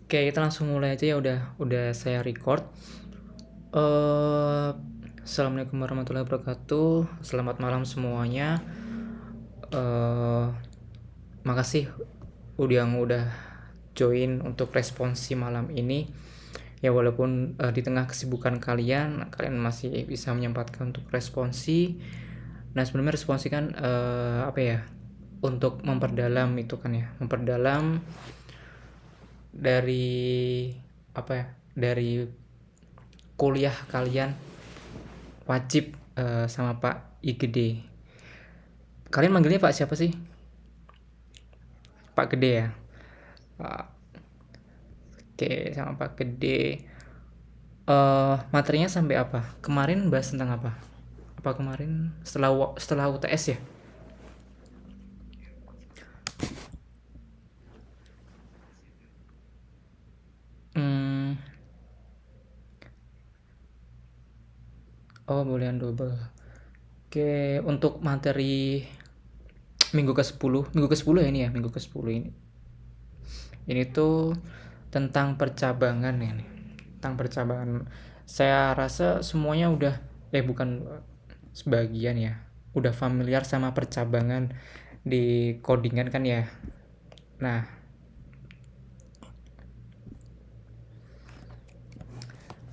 Oke, kita langsung mulai aja ya, udah saya record. Eh, Assalamualaikum warahmatullahi wabarakatuh. Selamat malam semuanya. Eh, Makasih udah join untuk responsi malam ini. Ya walaupun di tengah kesibukan kalian masih bisa menyempatkan untuk responsi. Nah sebenarnya responsi kan apa ya? Untuk memperdalam itu kan ya, memperdalam dari apa ya? Dari kuliah kalian wajib sama Pak IGD. Kalian manggilnya Pak siapa sih? Pak Gede ya. Oke, sama Pak Gede. Materinya sampai apa? Kemarin bahas tentang apa? Apa kemarin setelah UTS ya? Hmm, oh bolehan double. Oke, untuk materi minggu ke-10 ya ini ya, minggu ke-10 ini. Ini tuh tentang percabangan ya nih. Tentang percabangan. Saya rasa semuanya udah bukan sebagian ya. Udah familiar sama percabangan di codingan kan ya.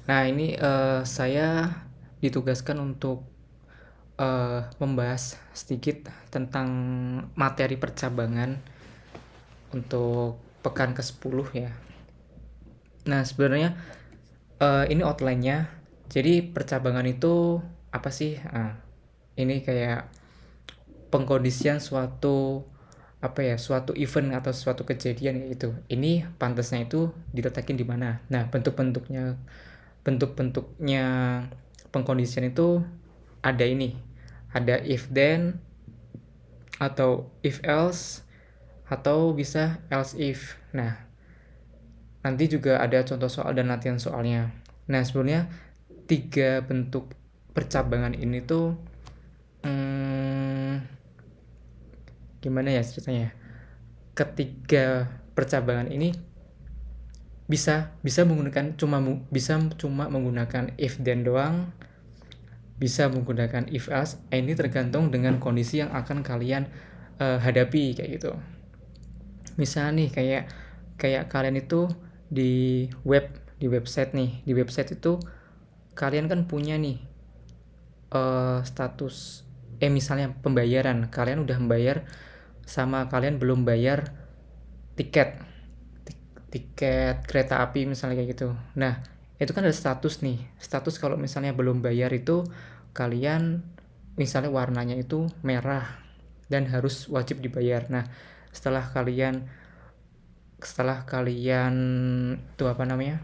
Nah, ini saya ditugaskan untuk membahas sedikit tentang materi percabangan untuk pekan ke-10 ya. Nah, sebenarnya ini outline-nya. Jadi percabangan itu apa sih? Ini kayak pengkondisian suatu apa ya, suatu event atau suatu kejadian itu. Ini pantasnya itu diletakin di mana. Nah, bentuk-bentuknya pengkondisian itu ada ini. Ada if then atau if else atau bisa else if. Nah, nanti juga ada contoh soal dan latihan soalnya. Nah, sebenarnya tiga bentuk percabangan ini tuh gimana ya ceritanya? Ketiga percabangan ini bisa cuma menggunakan if then doang, bisa menggunakan if else. Ini tergantung dengan kondisi yang akan kalian hadapi kayak gitu. Misal nih kayak kalian itu di website nih, di website itu kalian kan punya nih status misalnya pembayaran, kalian udah membayar sama kalian belum bayar tiket tiket kereta api misalnya kayak gitu. Nah, itu kan ada status nih. Status kalau misalnya belum bayar itu kalian misalnya warnanya itu merah dan harus wajib dibayar. Nah, setelah kalian setelah kalian itu apa namanya?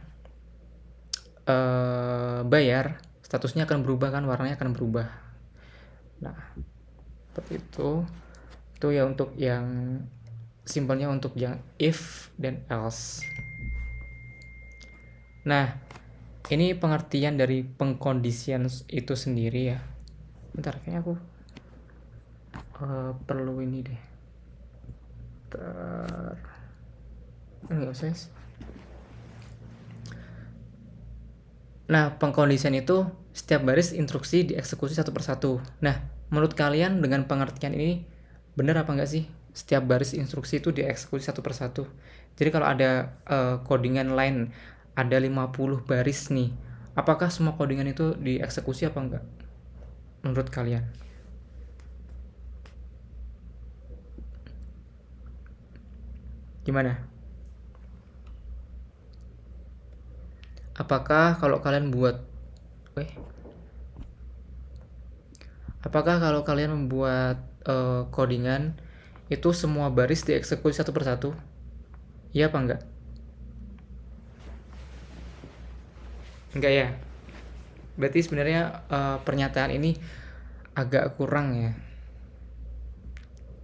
Bayar, statusnya akan berubah kan, warnanya akan berubah. Nah, seperti itu. Itu ya untuk yang simpelnya, untuk yang if dan else. Nah, ini pengertian dari pengkondisian itu sendiri ya. Bentar, kayaknya aku perlu ini deh. Enggak usah. Nah, pengkondisian itu setiap baris instruksi dieksekusi satu persatu. Nah, menurut kalian dengan pengertian ini benar apa enggak sih? Setiap baris instruksi itu dieksekusi satu persatu. Jadi kalau ada codingan lain, ada 50 baris nih. Apakah semua codingan itu dieksekusi apa enggak? Menurut kalian? Gimana? Apakah kalau kalian buat Apakah kalau kalian membuat codingan itu semua baris dieksekusi satu persatu? Iya apa enggak? Enggak ya. Berarti sebenarnya pernyataan ini agak kurang ya.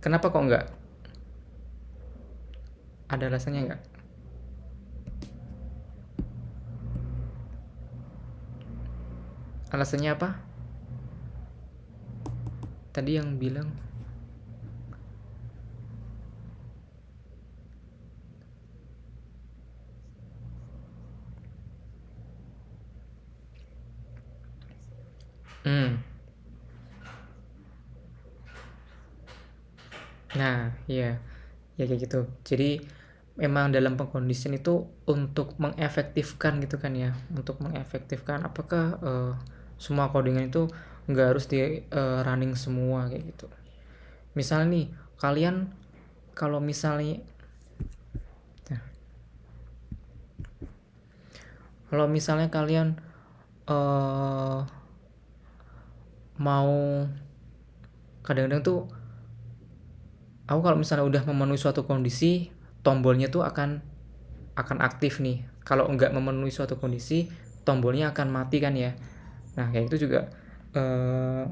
Kenapa kok enggak? Ada alasannya enggak? Alasannya apa? Tadi yang bilang Hmm. Nah, iya. Ya kayak gitu. Jadi memang dalam pengkondisian itu untuk mengefektifkan gitu kan ya, untuk mengefektifkan apakah semua codingan itu nggak harus di running semua kayak gitu. Misal nih kalian kalau misalnya nah, kalau misalnya kalian eh mau kadang-kadang tuh aku kalau misalnya udah memenuhi suatu kondisi tombolnya tuh akan aktif nih. Kalau nggak memenuhi suatu kondisi tombolnya akan mati kan ya. Nah kayak itu juga eh,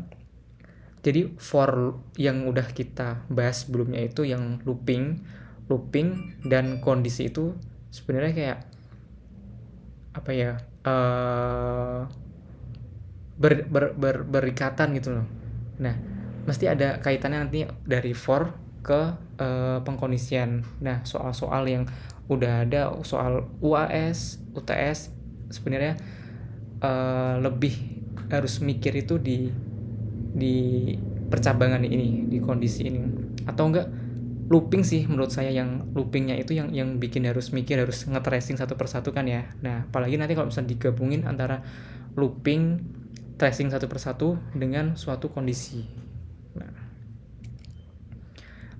jadi for yang udah kita bahas sebelumnya itu yang looping looping dan kondisi itu sebenarnya kayak apa ya, eh berikatan gitu loh. Nah, mesti ada kaitannya nanti dari for ke pengkondisian. Nah, soal-soal yang udah ada soal UAS, UTS sebenarnya lebih harus mikir itu di percabangan ini, di kondisi ini. Atau enggak looping sih menurut saya, yang loopingnya itu yang bikin harus mikir, harus nge-tracing satu persatu kan ya. Nah, apalagi nanti kalau misalnya digabungin antara looping, tracing satu persatu dengan suatu kondisi. Nah,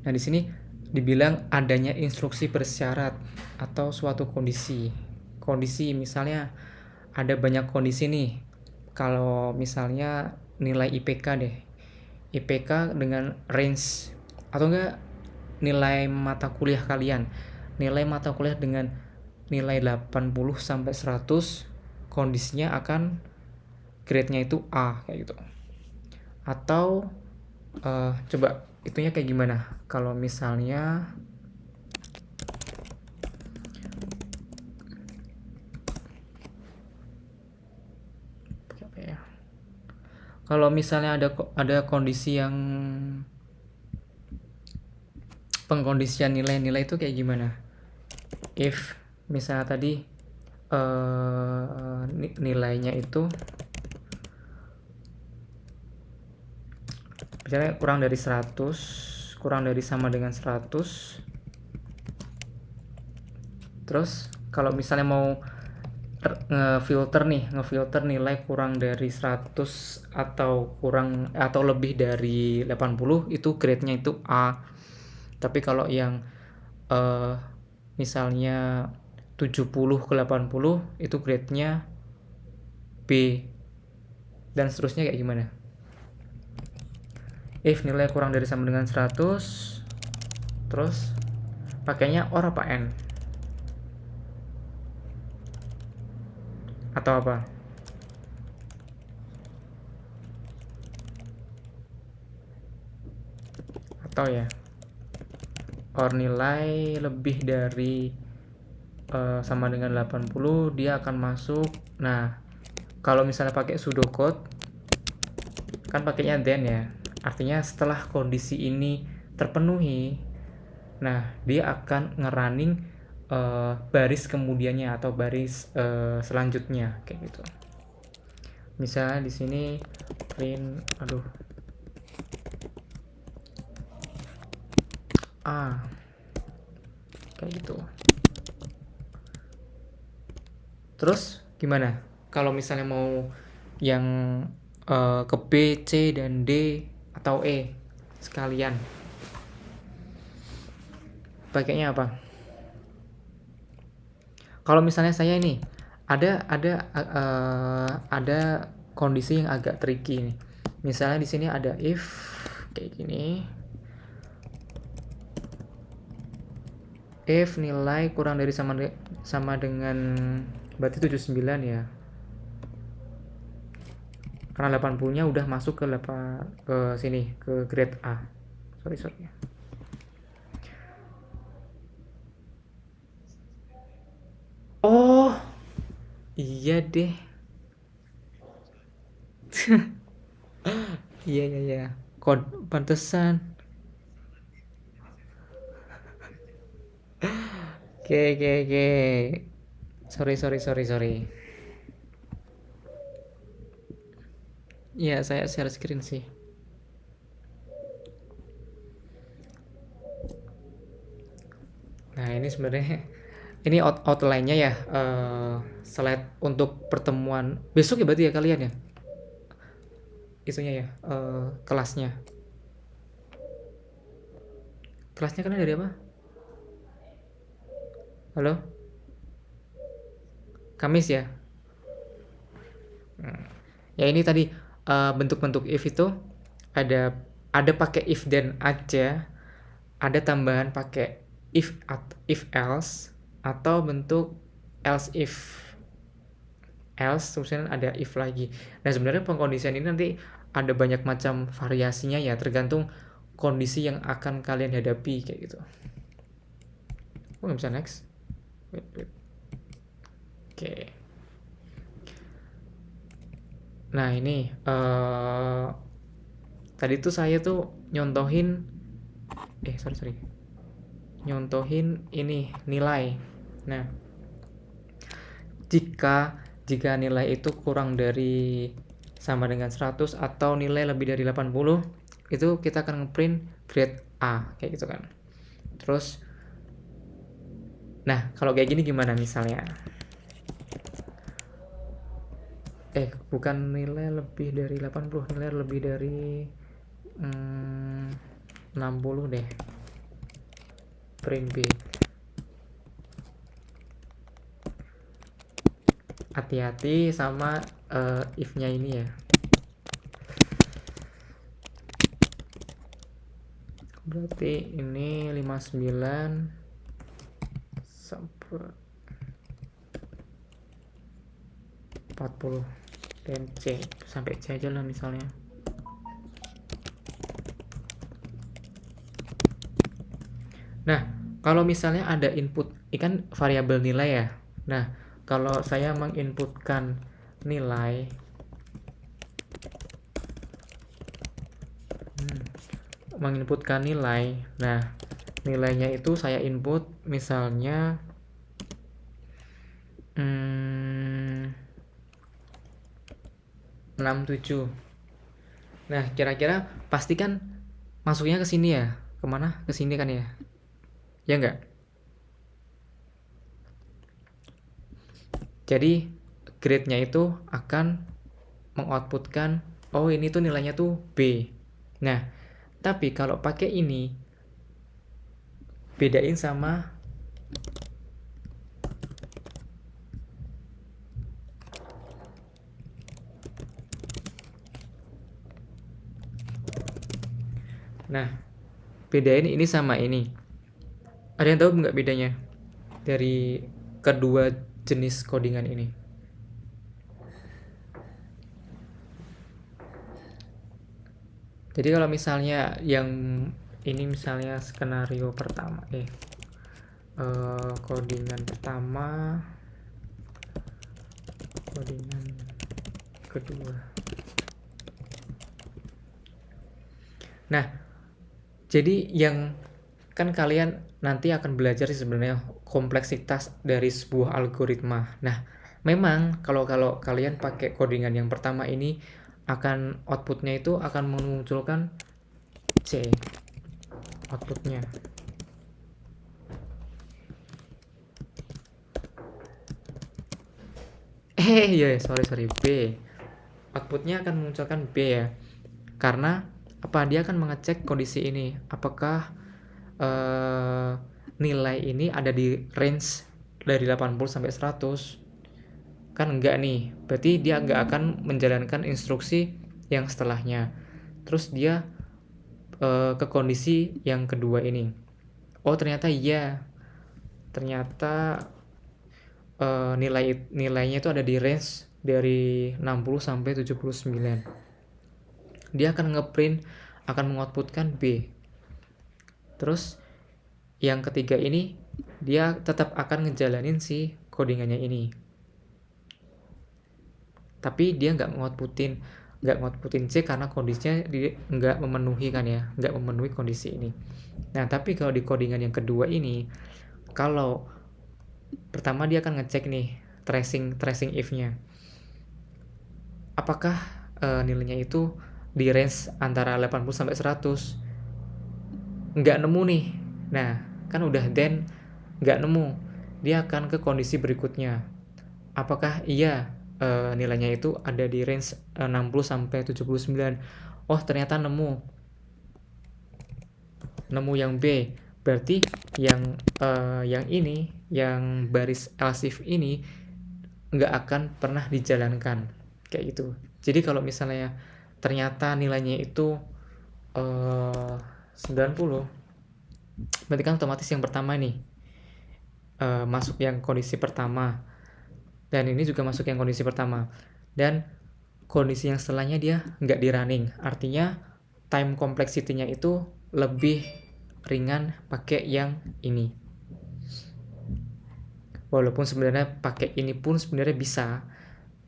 nah di sini dibilang adanya instruksi bersyarat atau suatu kondisi. Kondisi misalnya ada banyak kondisi nih. Kalau misalnya nilai IPK deh. IPK dengan range atau enggak nilai mata kuliah kalian. Nilai mata kuliah dengan nilai 80 sampai 100 kondisinya akan grade-nya itu A kayak gitu. Atau coba itunya kayak gimana kalau misalnya apa ya, kalau misalnya ada kondisi yang pengkondisian nilai-nilai itu kayak gimana, if misalnya tadi nilainya itu misalnya kurang dari 100, kurang dari sama dengan 100, terus kalau misalnya mau ngefilter nilai kurang dari 100 atau kurang atau lebih dari 80 itu grade-nya itu A. Tapi kalau yang eh, misalnya 70 ke 80 itu grade-nya B, dan seterusnya kayak gimana. If nilai kurang dari sama dengan 100, terus pakainya OR apa N atau apa, atau ya OR nilai lebih dari sama dengan 80 dia akan masuk. Nah, kalau misalnya pakai pseudocode kan pakainya then ya, artinya setelah kondisi ini terpenuhi, nah dia akan ngerunning baris kemudiannya atau baris selanjutnya kayak gitu. Misalnya di sini print kayak gitu. Terus gimana kalau misalnya mau yang ke B, C, dan D atau E sekalian, pakainya apa? Kalau misalnya saya ini ada kondisi yang agak tricky nih. Misalnya di sini ada if kayak gini. If nilai kurang dari sama dengan berarti 79 ya. Karena 80-nya udah masuk ke sini ke grade A. Sorry. Oh, iya deh. Iya. Kod pantesan. Oke. Sorry. Ya, saya share screen sih. Nah, ini sebenarnya ini outline-nya ya, slide untuk pertemuan besok ya berarti ya kalian ya, itunya ya, kelasnya. Kelasnya kalian dari apa? Halo? Kamis ya? Ya ini tadi, bentuk-bentuk if itu ada pakai if then aja, ada tambahan pakai if else, atau bentuk else if. Else terus ada if lagi. Nah sebenarnya pengkondisian ini nanti ada banyak macam variasinya ya, tergantung kondisi yang akan kalian hadapi kayak gitu. Oh nggak bisa next. Wait. Oke. Nah ini tadi tuh saya tuh nyontohin sorry nyontohin ini nilai. Nah jika nilai itu kurang dari sama dengan 100 atau nilai lebih dari 80, itu kita akan ngeprint grade A kayak gitu kan. Terus nah kalau kayak gini gimana misalnya, bukan nilai lebih dari 80, nilai lebih dari 60 deh, print B. Hati-hati sama if-nya ini ya. Berarti ini 59 sampai 40 dan C sampai C aja lah misalnya. Nah, kalau misalnya ada input, ikan variabel nilai ya. Nah, kalau saya menginputkan nilai nah nilainya itu saya input misalnya 67. Nah, kira-kira pastikan masuknya ke sini ya. Kemana? Ke sini kan ya? Ya enggak? Jadi grade-nya itu akan mengoutputkan, oh ini tuh nilainya tuh B. Nah, tapi kalau pakai ini, bedain sama nah, bedain ini sama ini. Ada yang tahu nggak bedanya dari kedua jenis codingan ini? Jadi kalau misalnya yang ini misalnya skenario pertama, codingan pertama, codingan kedua. Nah, jadi yang kan kalian nanti akan belajar sih sebenarnya kompleksitas dari sebuah algoritma. Nah, memang kalau kalian pakai codingan yang pertama ini akan outputnya itu akan memunculkan C outputnya. Sorry B. Outputnya akan memunculkan B ya. Karena apa, dia akan mengecek kondisi ini, apakah nilai ini ada di range dari 80 sampai 100. Kan enggak nih, berarti dia enggak akan menjalankan instruksi yang setelahnya. Terus dia ke kondisi yang kedua ini. Oh ternyata iya, ternyata nilainya itu ada di range dari 60 sampai 79. Dia akan ngeprint, akan mengoutputkan B. Terus yang ketiga ini dia tetap akan ngejalanin si codingannya ini, tapi dia nggak ngoutputin C karena kondisinya nggak memenuhi kan ya, nggak memenuhi kondisi ini. Nah tapi kalau di codingan yang kedua ini, kalau pertama dia akan ngecek nih tracing if-nya, apakah nilainya itu di range antara 80 sampai 100, nggak nemu nih. Nah, kan udah then nggak nemu, dia akan ke kondisi berikutnya. Apakah iya nilainya itu ada di range 60 sampai 79? Oh, ternyata nemu yang B. Berarti yang ini, yang baris else if ini nggak akan pernah dijalankan kayak gitu. Jadi kalau misalnya ternyata nilainya itu 90, berarti kan otomatis yang pertama nih masuk yang kondisi pertama, dan ini juga masuk yang kondisi pertama, dan kondisi yang setelahnya dia nggak di running. Artinya time complexity-nya itu lebih ringan pakai yang ini. Walaupun sebenarnya pakai ini pun sebenarnya bisa,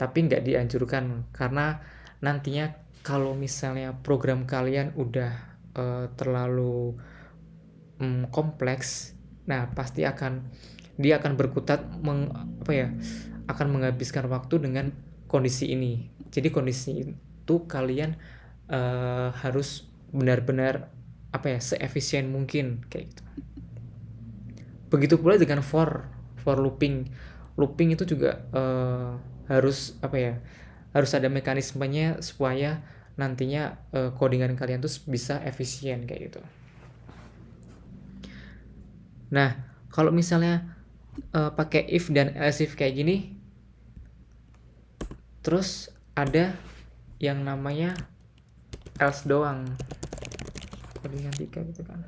tapi nggak dianjurkan, karena nantinya kalau misalnya program kalian udah terlalu kompleks, nah pasti dia akan berkutat akan menghabiskan waktu dengan kondisi ini. Jadi kondisi itu kalian harus benar-benar seefisien mungkin kayak gitu. Begitu pula dengan for looping. Looping itu juga harus harus ada mekanismenya supaya nantinya codingan kalian tuh bisa efisien kayak gitu. Nah, kalau misalnya pakai if dan else if kayak gini, terus ada yang namanya else doang, codingan 3 gitu kan.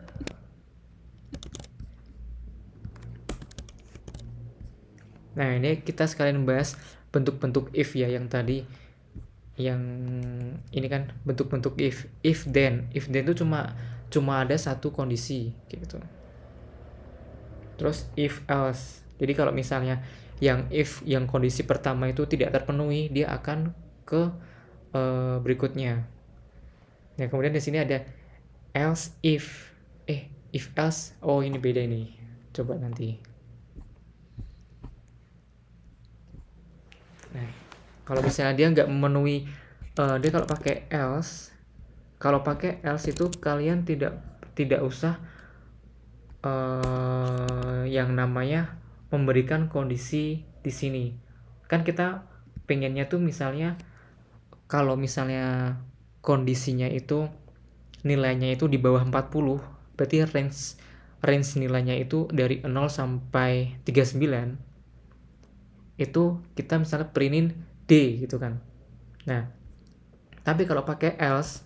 Nah, ini kita sekalian bahas bentuk-bentuk if ya, yang tadi yang ini kan bentuk-bentuk if then itu cuma ada satu kondisi gitu. Terus if else, jadi kalau misalnya yang kondisi pertama itu tidak terpenuhi, dia akan ke berikutnya. Nah, kemudian di sini ada else if else, oh ini beda ini, coba nanti. Nah, kalau misalnya dia nggak memenuhi, dia kalau pakai else itu kalian tidak usah yang namanya memberikan kondisi di sini. Kan kita pengennya tuh misalnya kalau misalnya kondisinya itu nilainya itu di bawah 40, berarti range nilainya itu dari 0 sampai 39, itu kita misalnya printin D gitu kan. Nah, tapi kalau pakai else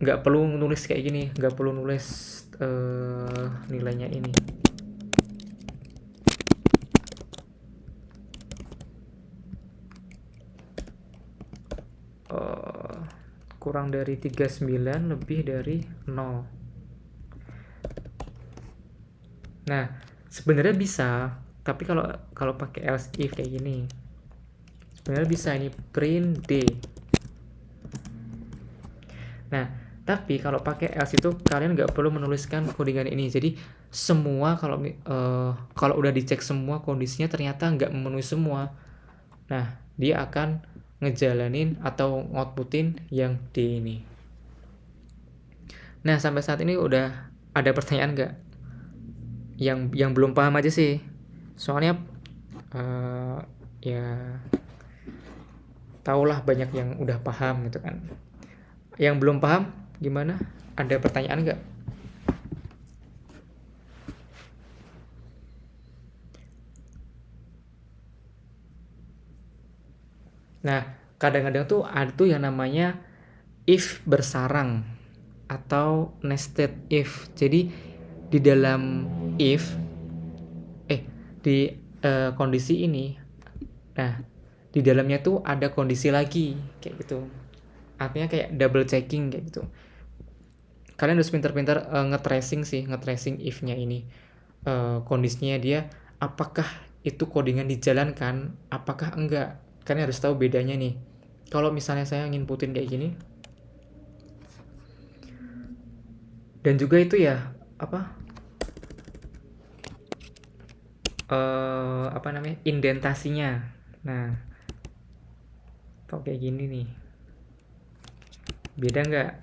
nggak perlu nulis kayak gini, nggak perlu nulis nilainya ini. Kurang dari 39 lebih dari 0. Nah, sebenarnya bisa, tapi kalau pakai else if kayak gini, sebenarnya bisa ini print D. Nah, tapi kalau pakai else itu kalian nggak perlu menuliskan codingan ini. Jadi semua kalau udah dicek semua kondisinya ternyata nggak memenuhi semua, nah dia akan ngejalanin atau outputin yang D ini. Nah, sampai saat ini udah ada pertanyaan nggak? Yang belum paham aja sih, soalnya ya tahulah banyak yang udah paham gitu kan. Yang belum paham gimana? Ada pertanyaan nggak? Nah, kadang-kadang tuh ada tuh yang namanya if bersarang atau nested if. Jadi di dalam if di kondisi ini, nah di dalamnya tuh ada kondisi lagi kayak gitu. Artinya kayak double checking kayak gitu. Kalian harus pintar-pintar nge-tracing if-nya ini. Kondisinya dia apakah itu codingan dijalankan, apakah enggak. Kalian harus tahu bedanya nih. Kalau misalnya saya nginputin kayak gini, dan juga itu ya indentasinya. Nah, Kalau kayak gini nih, beda nggak?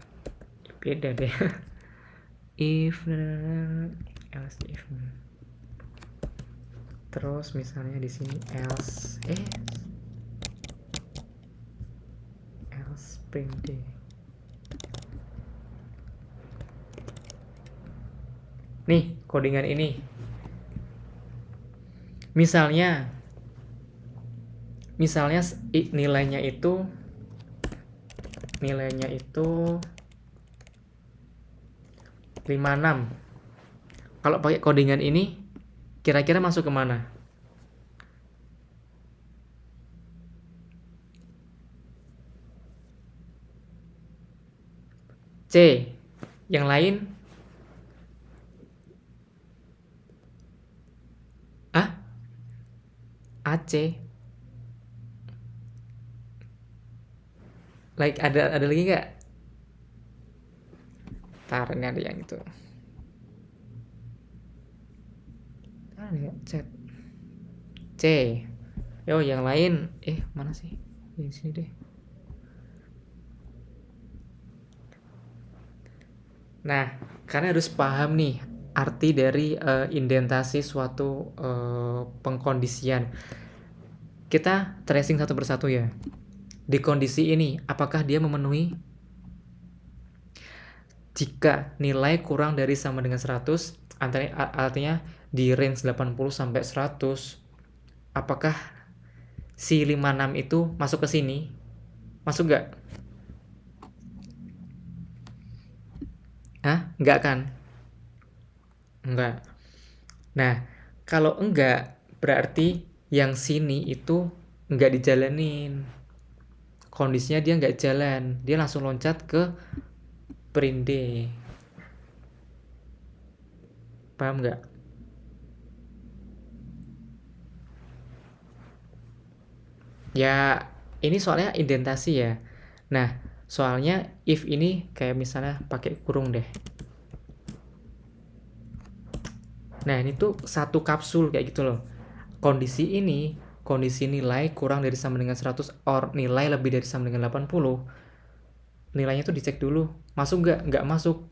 Beda deh. If, else if. Terus misalnya di sini else, else print day. Nih codingan ini, misalnya nilainya itu 56. Kalau pakai codingan ini kira-kira masuk kemana? C. Yang lain? AC. Like ada lagi nggak? Ntar ini ada yang itu. Ada ya chat. C. Yo yang lain, mana sih? Di sini deh. Nah, karena harus paham nih arti dari indentasi suatu pengkondisian. Kita tracing satu persatu ya. Di kondisi ini, apakah dia memenuhi? Jika nilai kurang dari sama dengan 100, artinya di range 80 sampai 100, apakah si 56 itu masuk ke sini? Masuk nggak? Nggak kan? Enggak. Nah, kalau enggak, berarti yang sini itu enggak dijalanin. Kondisinya dia enggak jalan. Dia langsung loncat ke print D. Paham enggak? Ya, ini soalnya indentasi ya. Nah, soalnya if ini kayak misalnya pakai kurung deh. Nah, ini tuh satu kapsul kayak gitu loh. Kondisi nilai kurang dari sama dengan 100 or nilai lebih dari sama dengan 80, nilainya tuh dicek dulu, masuk nggak masuk.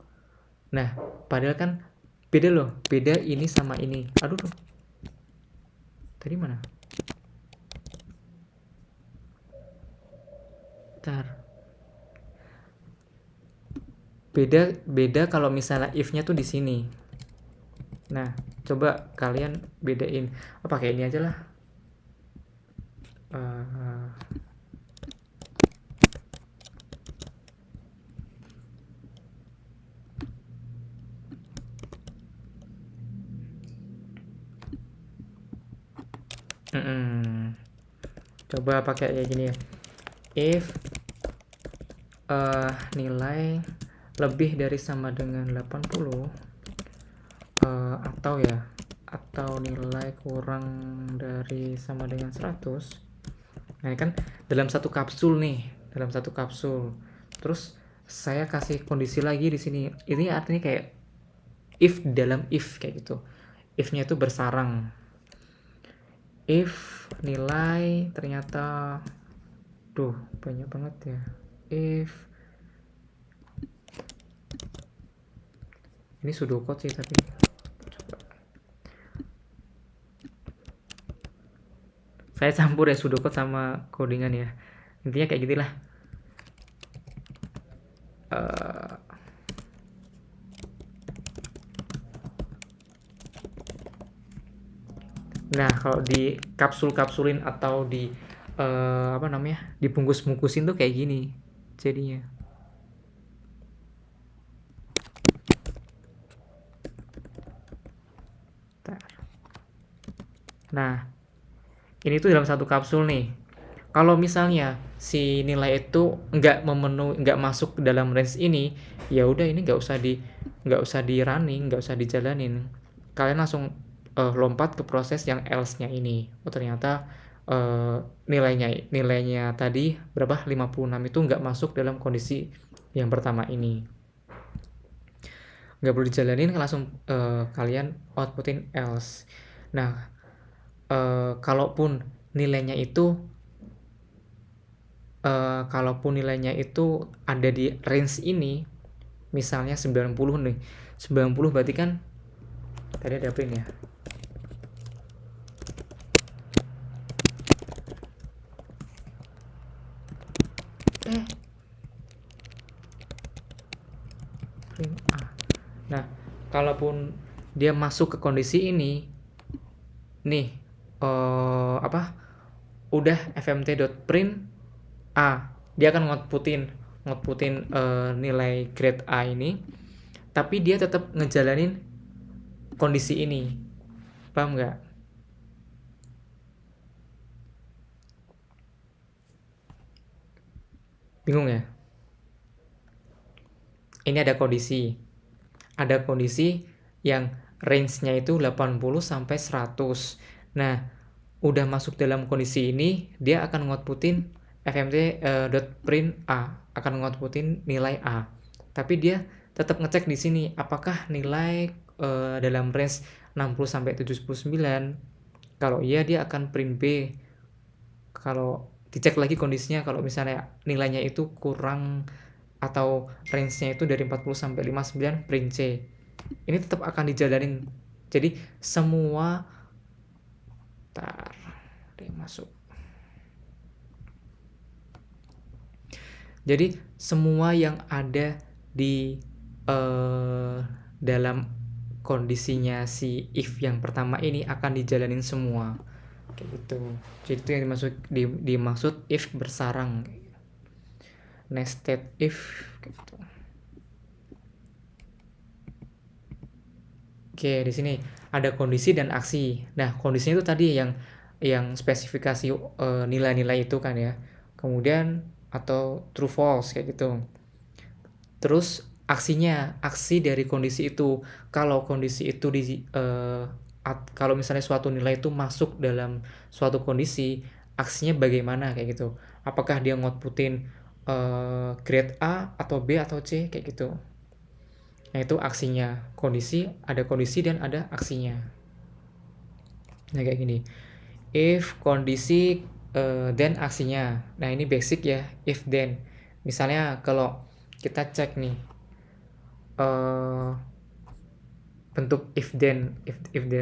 Nah, padahal kan beda loh, beda ini sama ini. Aduh, tadi mana? Ntar. Beda kalau misalnya if-nya tuh di sini. Nah, coba kalian bedain. Pakai ini aja lah. Coba pakai kayak gini ya. If nilai lebih dari sama dengan 80 atau nilai kurang dari sama dengan 100. Nah, ini kan dalam satu kapsul nih, Terus saya kasih kondisi lagi di sini. Ini artinya kayak if dalam if kayak gitu. If-nya itu bersarang. If nilai ternyata banyak banget ya. If ini pseudocode sih tapi saya campur ya pseudocode sama codingan ya. Intinya kayak gitulah. Nah, kalau di kapsul-kapsulin atau di dibungkus-bungkusin tuh kayak gini jadinya. Nah, ini tuh dalam satu kapsul nih. Kalau misalnya si nilai itu nggak masuk ke dalam range ini, ya udah ini nggak usah di running, nggak usah dijalanin. Kalian langsung lompat ke proses yang else-nya ini. Oh ternyata nilainya tadi berapa? 56 itu nggak masuk dalam kondisi yang pertama ini. Nggak perlu dijalanin, langsung kalian outputin else. Nah, kalaupun nilainya itu kalaupun nilainya itu ada di range ini, misalnya 90 nih, 90 berarti kan tadi ada print ya, print A. Nah, kalaupun dia masuk ke kondisi ini nih, apa, udah fmt.print A, dia akan ngutputin nilai grade A ini, tapi dia tetap ngejalanin kondisi ini. Paham nggak? Bingung ya? Ini ada kondisi yang range-nya itu 80 sampai 100. Nah, udah masuk dalam kondisi ini, dia akan ngutputin fmt.print A, akan ngutputin nilai A. Tapi dia tetap ngecek di sini apakah nilai dalam range 60 sampai 79. Kalau iya, dia akan print B. Kalau dicek lagi kondisinya, kalau misalnya nilainya itu kurang atau range-nya itu dari 40 sampai 59, print C. Ini tetap akan dijalanin. Jadi semua dia masuk. Jadi semua yang ada di dalam kondisinya si if yang pertama ini akan dijalanin semua. Kayak gitu. Jadi itu yang dimaksud if bersarang. Nested if gitu. Oke, di sini ada kondisi dan aksi. Nah, kondisinya itu tadi yang spesifikasi nilai-nilai itu kan ya. Kemudian atau true false kayak gitu. Terus aksi dari kondisi itu. Kalau kondisi itu kalau misalnya suatu nilai itu masuk dalam suatu kondisi, aksinya bagaimana kayak gitu. Apakah dia ngutputin grade A atau B atau C kayak gitu. Nah, itu aksinya. Ada kondisi dan ada aksinya. Nah, kayak gini. If kondisi then aksinya. Nah, ini basic ya, if then. Misalnya kalau kita cek nih bentuk if then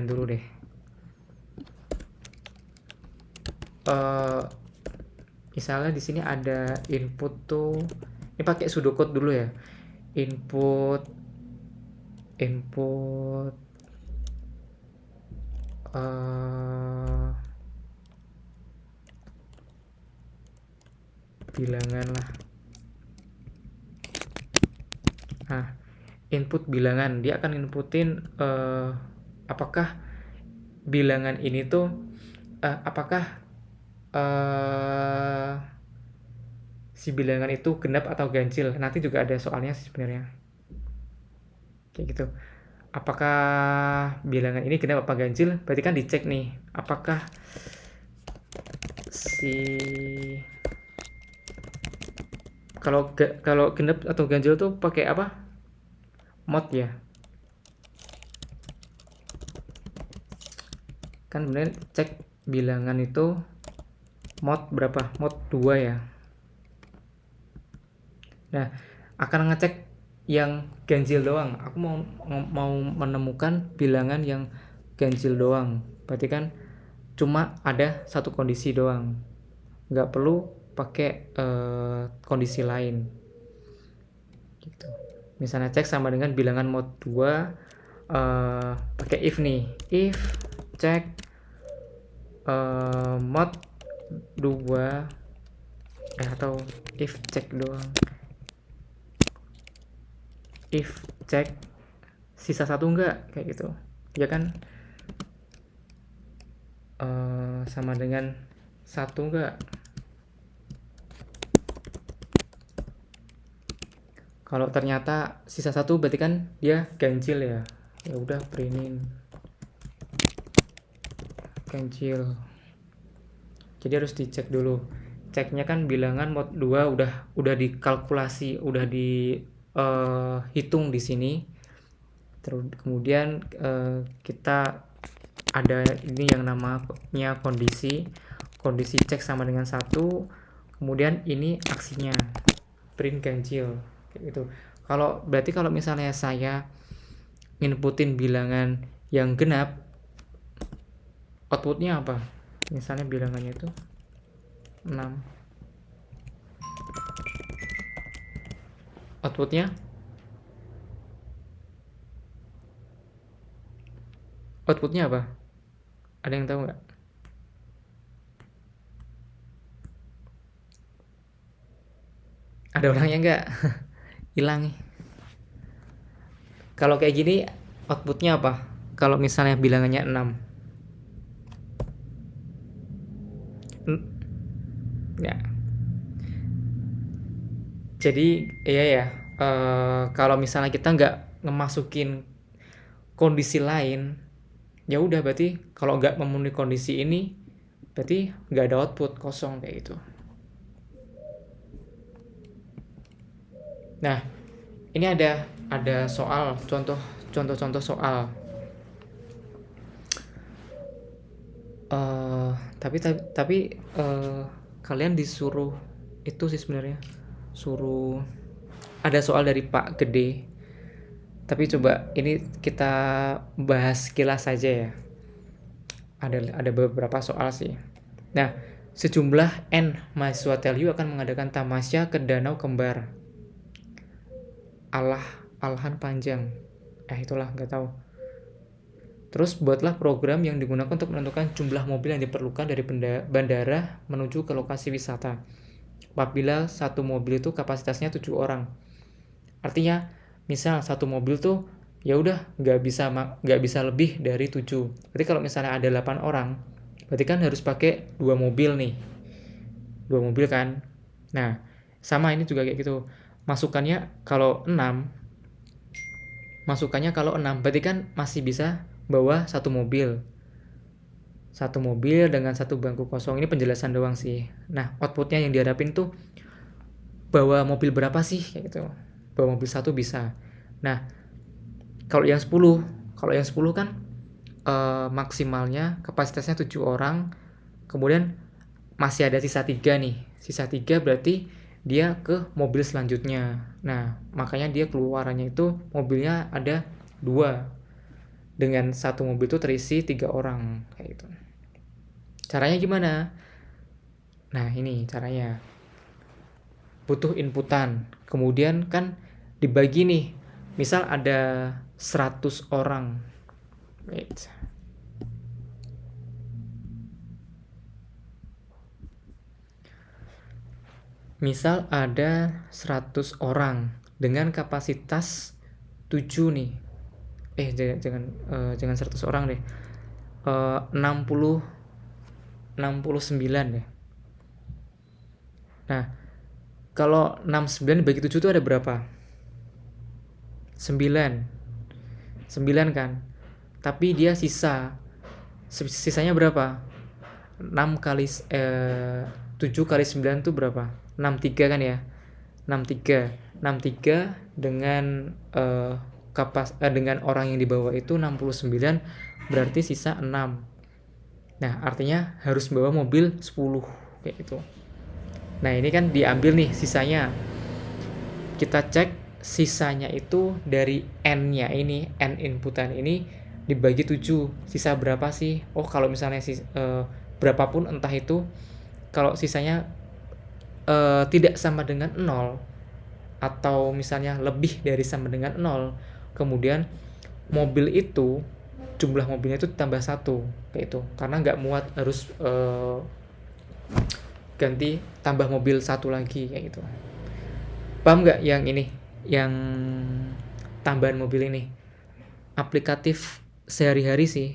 dulu deh. Misalnya di sini ada input tuh, ini pakai pseudocode dulu ya. Input bilangan lah. Nah, input bilangan, dia akan inputin apakah bilangan ini tuh apakah si bilangan itu genap atau ganjil. Nanti juga ada soalnya sih sebenarnya. Kayak gitu. Apakah bilangan ini genap apa ganjil? Berarti kan dicek nih, apakah kalau genap atau ganjil tuh pakai apa? Mod ya. Kan bener cek bilangan itu mod berapa? Mod 2 ya. Nah, akan ngecek yang ganjil doang. Aku mau menemukan bilangan yang ganjil doang. Berarti kan cuma ada satu kondisi doang. Nggak perlu pakai kondisi lain. Gitu. Misalnya cek sama dengan bilangan mod 2 pakai if nih. If cek mod 2 atau if cek doang. If cek sisa satu enggak kayak gitu ya kan, sama dengan satu enggak. Kalau ternyata sisa satu berarti kan dia ganjil ya. Ya udah printin ganjil. Jadi harus dicek dulu. Ceknya kan bilangan mod 2 udah dikalkulasi, udah dihitung di sini. Terus kemudian kita ada ini yang namanya kondisi cek sama dengan 1. kemudian ini aksinya print ganjil kayak gitu. Berarti kalau misalnya saya inputin bilangan yang genap, outputnya apa? Misalnya bilangannya itu 6, outputnya apa? Ada yang tahu nggak? Ada orangnya nggak? Hilang nih. Kalau kayak gini outputnya apa? Kalau misalnya bilangannya 6. Ya. Jadi iya ya, kalau misalnya kita nggak ngemasukin kondisi lain, ya udah berarti kalau nggak memenuhi kondisi ini, berarti nggak ada output, kosong kayak gitu. Nah, ini ada soal, contoh soal. Tapi kalian disuruh itu sih sebenarnya, suruh ada soal dari Pak Gede. Tapi coba ini kita bahas sekilas saja ya. Ada beberapa soal sih. Nah, sejumlah N mahasiswa TELU akan mengadakan tamasya ke Danau Kembar. Alhan panjang. Itulah nggak tahu. Terus buatlah program yang digunakan untuk menentukan jumlah mobil yang diperlukan dari bandara menuju ke lokasi wisata. Apabila satu mobil itu kapasitasnya 7 orang. Artinya, misal satu mobil tuh ya udah nggak bisa lebih dari 7. Berarti kalau misalnya ada 8 orang, berarti kan harus pakai 2 mobil nih. 2 mobil kan. Nah, sama ini juga kayak gitu. Masukannya kalau 6, berarti kan masih bisa bawa satu mobil dengan satu bangku kosong. Ini penjelasan doang sih. Nah, outputnya yang diharapin tuh bawa mobil berapa sih kayak gitu. Bawa mobil satu bisa. Nah, kalau yang 10 kan maksimalnya kapasitasnya 7 orang, kemudian masih ada sisa 3 nih. Sisa 3 berarti dia ke mobil selanjutnya. Nah, makanya dia keluarannya itu mobilnya ada 2. Dengan satu mobil itu terisi 3 orang kayak gitu. Caranya gimana? Nah, ini caranya. Butuh inputan. Kemudian kan dibagi nih. Misal ada 100 orang. Wait. Misal ada 100 orang dengan kapasitas 7 nih. Jangan 100 orang deh. 69 deh. Nah, kalau 69 bagi 7 itu ada berapa? 9 kan. Tapi dia sisanya berapa? 6 kali 7 kali 9 itu berapa? 63 kan ya? 63 dengan dengan orang yang dibawa itu 69, berarti sisa 6. Nah, artinya harus bawa mobil 10 kayak gitu. Nah, ini kan diambil nih sisanya. Kita cek sisanya itu dari N-nya ini, N inputan ini dibagi 7. Sisa berapa sih? Oh, kalau misalnya berapapun entah itu, kalau sisanya tidak sama dengan 0 atau misalnya lebih dari sama dengan 0, kemudian mobil itu jumlah mobilnya itu tambah 1 kayak itu, karena nggak muat harus ganti tambah mobil 1 lagi kayak gitu. Paham nggak yang ini, yang tambahan mobil ini? Aplikatif sehari-hari sih.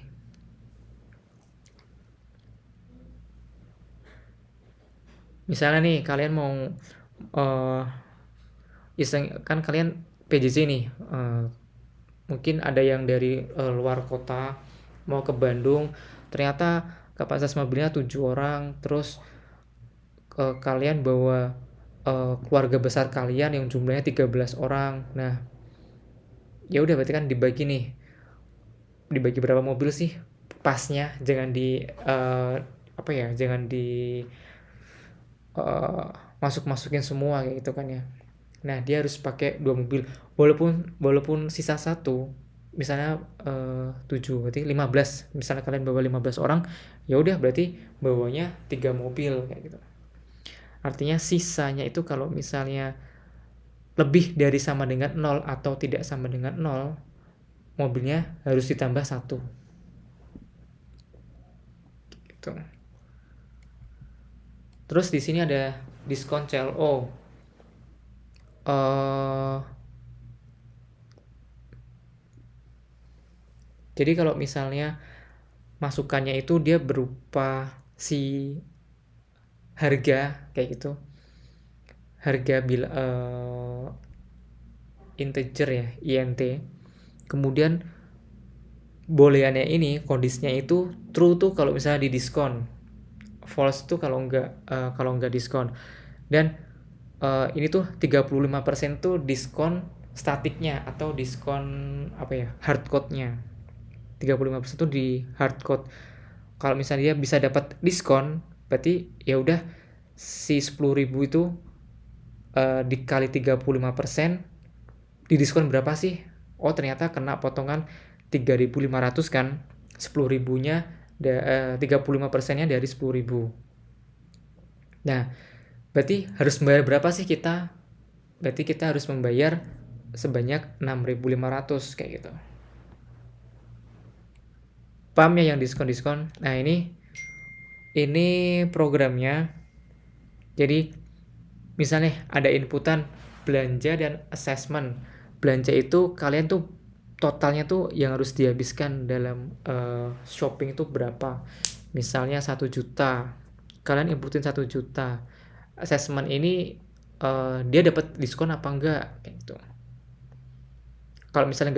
Misalnya nih kalian mau iseng, kan kalian PJJ nih, mungkin ada yang dari luar kota mau ke Bandung, ternyata kapasitas mobilnya 7 orang, terus kalian bawa keluarga besar kalian yang jumlahnya 13 orang. Nah, ya udah berarti kan dibagi berapa mobil sih pasnya, jangan di eh, masuk-masukin semua kayak gitu kan ya. Nah, dia harus pakai 2 mobil. Walaupun sisa satu, misalnya 7, berarti 15. Misalnya kalian bawa 15 orang, ya udah berarti bawanya 3 mobil kayak gitu. Artinya sisanya itu kalau misalnya lebih dari sama dengan 0 atau tidak sama dengan 0, mobilnya harus ditambah 1. Gitu. Terus di sini ada diskon CLO. Jadi kalau misalnya masukannya itu dia berupa si harga kayak gitu, harga integer ya, INT. Kemudian bolehannya ini kondisinya itu true tuh kalau misalnya di diskon, false tuh kalau nggak diskon. Dan ini tuh 35% tuh diskon statiknya atau diskon apa ya, hard code-nya. 35% tuh di hard code. Kalau misalnya dia bisa dapat diskon, berarti ya udah si 10.000 itu dikali 35%, di diskon berapa sih? Oh, ternyata kena potongan 3.500 kan. 10.000-nya 35%-nya dari 10.000. Nah, berarti harus membayar berapa sih kita? Berarti kita harus membayar sebanyak 6.500 kayak gitu. Paham ya yang diskon-diskon? Nah, ini programnya. Jadi misalnya ada inputan belanja dan assessment. Belanja itu kalian tuh totalnya tuh yang harus dihabiskan dalam shopping itu berapa. Misalnya 1 juta, kalian inputin 1 juta. Assessment ini dia dapat diskon apa enggak kayak gitu. Kalau misalnya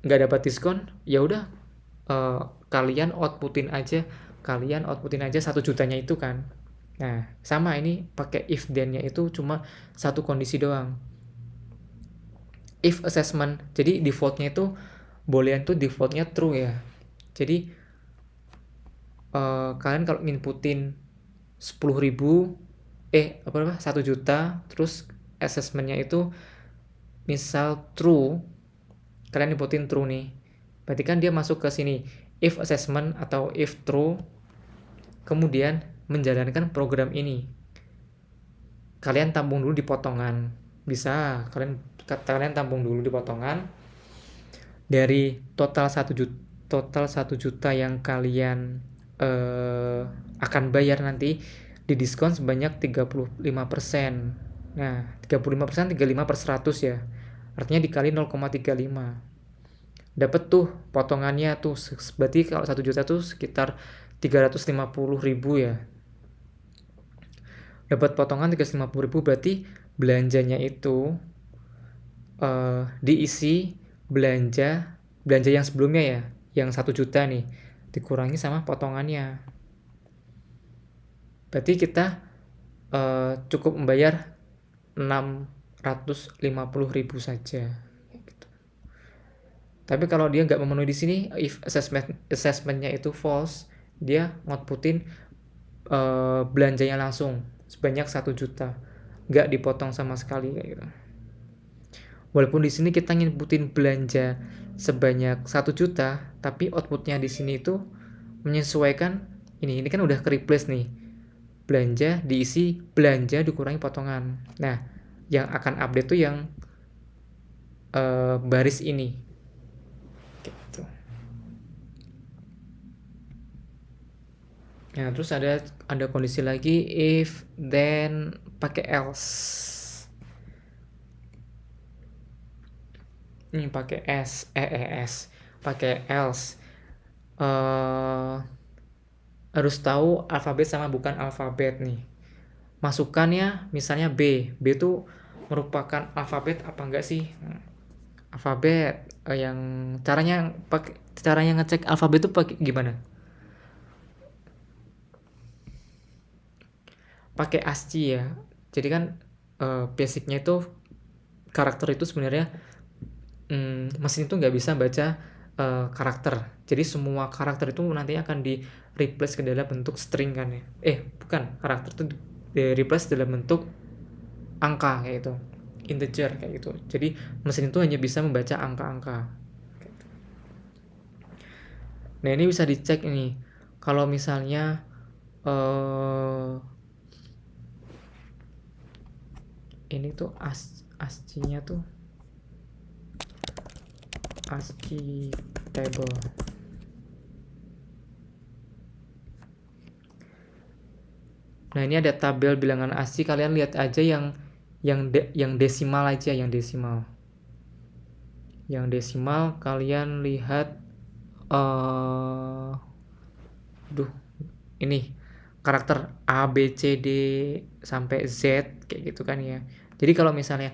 nggak dapat diskon, ya udah kalian outputin aja 1 jutanya itu kan. Nah, sama ini pakai if then-nya itu cuma satu kondisi doang. If assessment, jadi defaultnya itu boolean tuh defaultnya true ya. Jadi kalian kalau inputin 10.000 1 juta, terus assessmentnya itu misal true, kalian inputin true nih, berarti kan dia masuk ke sini if assessment atau if true, kemudian menjalankan program ini. Kalian tampung dulu di potongan, bisa kalian tampung dulu di potongan dari total 1 juta yang kalian akan bayar nanti, di diskon sebanyak 35%. Nah, 35% 35/100 ya. Artinya dikali 0,35. Dapat tuh potongannya tuh, berarti kalau 1 juta tuh sekitar 350.000 ya. Dapat potongan 350.000, berarti belanjanya itu diisi belanja yang sebelumnya ya, yang 1 juta nih, dikurangi sama potongannya. Berarti kita cukup membayar 650.000 saja. Gitu. Tapi kalau dia nggak memenuhi di sini, if assessmentnya itu false, dia ngutputin belanjanya langsung sebanyak 1 juta, nggak dipotong sama sekali kayak gitu. Walaupun di sini kita nginputin belanja sebanyak 1 juta, tapi outputnya di sini itu menyesuaikan ini kan udah ke replace nih. Belanja diisi belanja dikurangi potongan. Nah, yang akan update tuh yang baris ini. Gitu. Nah, terus ada kondisi lagi if then pakai else. Ini pakai pakai else. Harus tahu alfabet sama bukan alfabet nih. Masukannya misalnya B itu merupakan alfabet apa enggak sih? Alfabet yang caranya ngecek alfabet itu pakai gimana? Pakai ASCII ya. Jadi kan basicnya itu karakter itu sebenarnya mesin itu nggak bisa baca karakter. Jadi semua karakter itu nantinya akan di replace ke dalam bentuk string kan ya. Bukan, karakter itu replace dalam bentuk angka kayak gitu, integer kayak gitu. Jadi mesin itu hanya bisa membaca angka-angka. Nah ini bisa dicek ini kalau misalnya ini tuh ASCII-nya tuh ASCII table. Nah ini ada tabel bilangan ASCII, kalian lihat aja yang desimal aja, yang desimal. Yang desimal kalian lihat ini karakter A, B, C, D sampai Z kayak gitu kan ya. Jadi kalau misalnya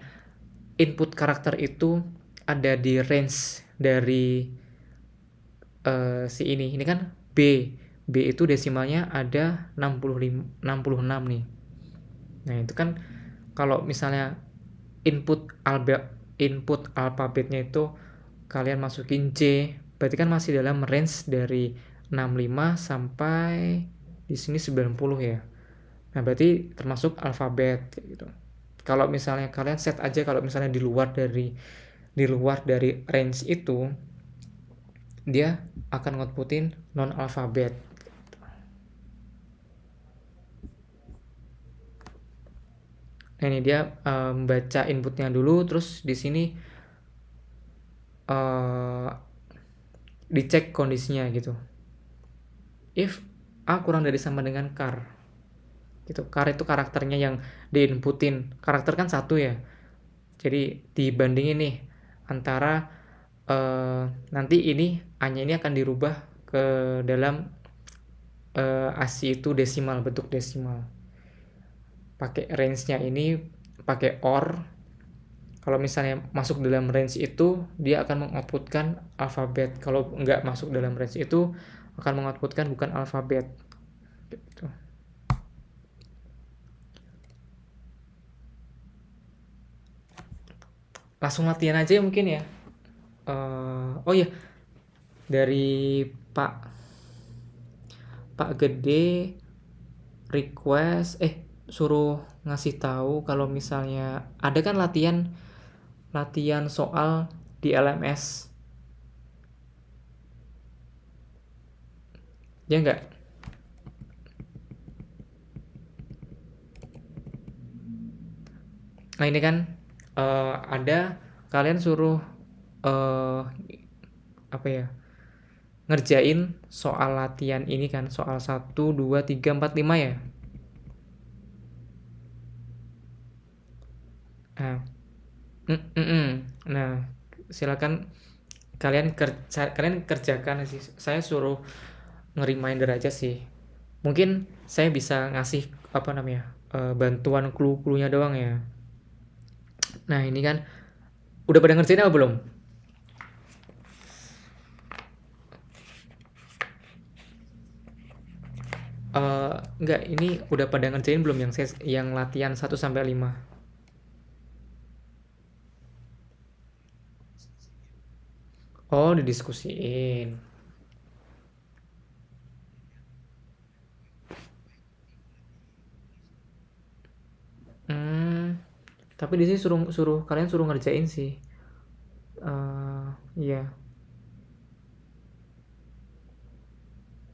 input karakter itu ada di range dari si ini kan B itu desimalnya ada 66 nih. Nah itu kan kalau misalnya input alfabetnya itu kalian masukin J, berarti kan masih dalam range dari 65 sampai di sini 90 ya. Nah berarti termasuk alfabet kayak gitu. Kalau misalnya kalian set aja kalau misalnya di luar dari range itu, dia akan ngutputin non alfabet. Nah ini dia membaca inputnya dulu, terus di sini dicek kondisinya gitu. If A kurang dari sama dengan char, gitu. Char itu karakternya yang diinputin. Karakter kan satu ya. Jadi dibandingin nih antara nanti ini A-nya ini akan dirubah ke dalam ASCII itu desimal, bentuk desimal. Pakai range-nya ini pakai OR. Kalau misalnya masuk dalam range itu, dia akan mengoutputkan alfabet. Kalau nggak masuk dalam range itu, akan mengoutputkan bukan alfabet. Gitu. Langsung latihan aja ya mungkin ya. Oh iya, dari Pak Gede request suruh ngasih tahu kalau misalnya ada kan latihan soal di LMS, ya enggak? Nah ini kan ada kalian suruh apa ya, ngerjain soal latihan ini kan, soal 1, 2, 3, 4, 5 ya. Nah, nah silakan kalian kerjakan sih. Saya suruh nge-reminder aja sih. Mungkin saya bisa ngasih apa namanya bantuan clue-cluenya doang ya. Nah ini kan udah pada ngerjain apa belum? Enggak, ini udah pada ngerjain belum yang latihan 1 sampai 5? Oh, didiskusiin. Tapi di sini kalian suruh ngerjain sih. Iya.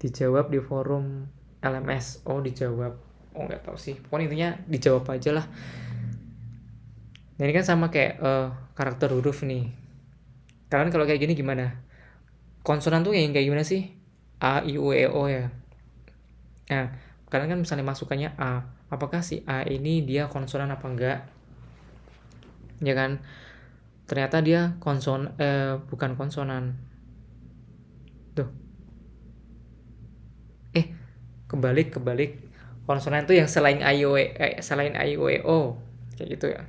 Dijawab di forum LMS. Oh, dijawab. Oh, nggak tahu sih. Pokoknya intinya dijawab aja lah. Nah, ini kan sama kayak karakter huruf nih. Kalian kalau kayak gini gimana? Konsonan tuh yang kayak gimana sih? A, I, U, E, O ya. Nah, kalian kan misalnya masukannya A. Apakah si A ini dia konsonan apa enggak? Ya kan? Ternyata dia bukan konsonan. Tuh. Kebalik. Konsonan itu yang selain I, U, E, O. Kayak gitu ya.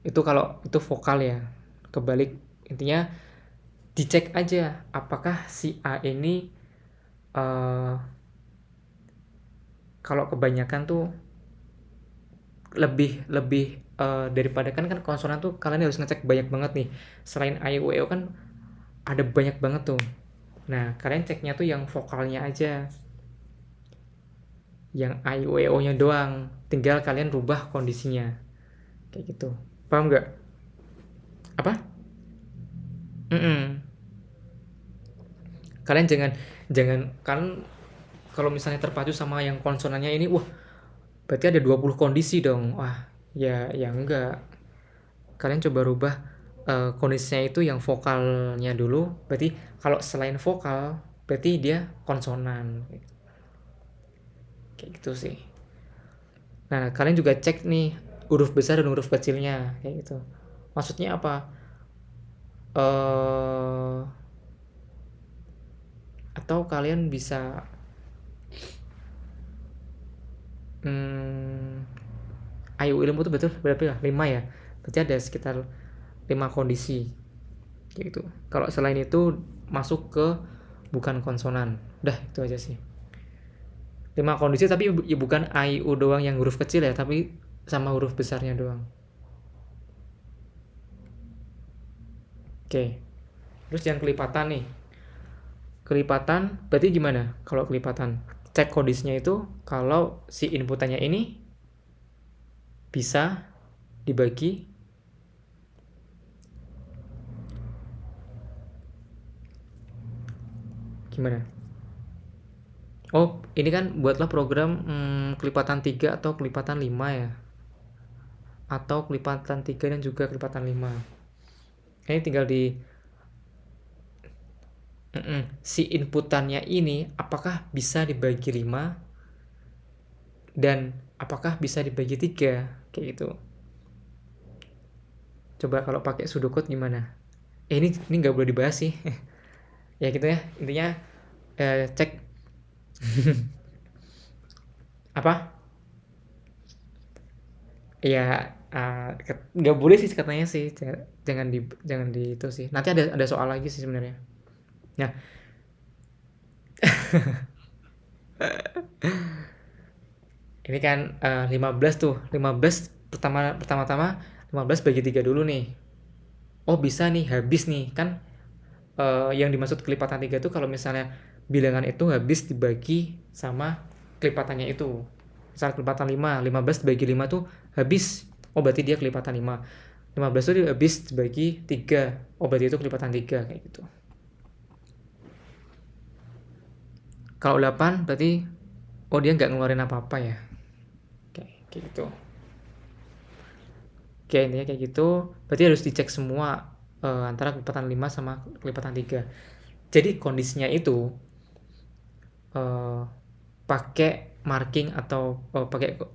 Itu kalau itu vokal ya. Kebalik. Intinya dicek aja apakah si A ini kalau kebanyakan tuh lebih daripada kan konsonan tuh kalian harus ngecek banyak banget nih. Selain I, U, E, O kan ada banyak banget tuh. Nah, kalian ceknya tuh yang vokalnya aja. yang I U E O nya doang, tinggal kalian rubah kondisinya kayak gitu. Paham nggak? Apa? Mm-mm. Kalian jangan jangan kan kalau misalnya terpacu sama yang konsonannya ini, wah berarti ada 20 kondisi dong. Wah, ya enggak. Kalian coba rubah kondisinya itu yang vokalnya dulu. Berarti kalau selain vokal, berarti dia konsonan. Kayak gitu sih. Nah, kalian juga cek nih huruf besar dan huruf kecilnya kayak gitu. Maksudnya apa? eh atau kalian bisa hmm, ayo ilmu itu betul berapa ya? 5 ya. Berarti ada sekitar 5 kondisi kayak gitu. Kalau selain itu masuk ke bukan konsonan. Udah itu aja sih. 5 kondisi tapi ya bukan a i u doang yang huruf kecil ya, tapi sama huruf besarnya doang. Oke. Terus yang kelipatan nih. Kelipatan berarti gimana kalau kelipatan? Cek kondisinya itu kalau si inputannya ini bisa dibagi gimana? Oh, ini kan buatlah program kelipatan 3 atau kelipatan 5 ya. Atau kelipatan 3 dan juga kelipatan 5. Ini tinggal di si inputannya ini apakah bisa dibagi 5 dan apakah bisa dibagi 3 kayak gitu. Coba kalau pakai pseudocode gimana? Ini nggak boleh dibahas sih. Ya gitu ya, intinya cek apa? Ya nggak boleh sih katanya sih, jangan di itu sih. Nanti ada soal lagi sih sebenarnya. Nah, ini kan 15 tuh. 15 pertama-tama 15 bagi 3 dulu nih. Oh, bisa nih habis nih. Kan yang dimaksud kelipatan 3 tuh kalau misalnya bilangan itu habis dibagi sama kelipatannya itu. Misal kelipatan 5, 15 bagi 5 tuh habis. Oh, berarti dia kelipatan 5. 15 tuh habis dibagi 3. Oh, berarti itu kelipatan 3 kayak gitu. Kalau 8 berarti oh dia nggak ngeluarin apa-apa ya. Kayak gitu. Oke, intinya kayak gitu. Berarti harus dicek semua antara kelipatan 5 sama kelipatan 3. Jadi kondisinya itu eh, pakai marking atau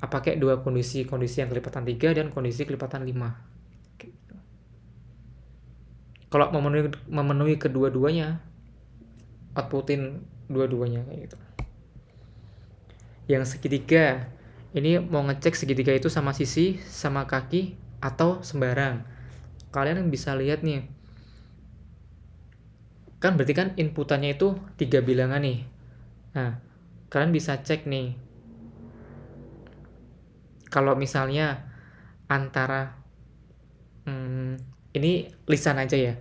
pakai dua kondisi yang kelipatan 3 dan kondisi kelipatan 5. Kalau memenuhi kedua-duanya, outputin dua-duanya kayak gitu. Yang segitiga, ini mau ngecek segitiga itu sama sisi, sama kaki, atau sembarang. Kalian bisa lihat nih, kan berarti kan inputannya itu 3 bilangan nih. Nah, kalian bisa cek nih, kalau misalnya antara ini lisan aja ya.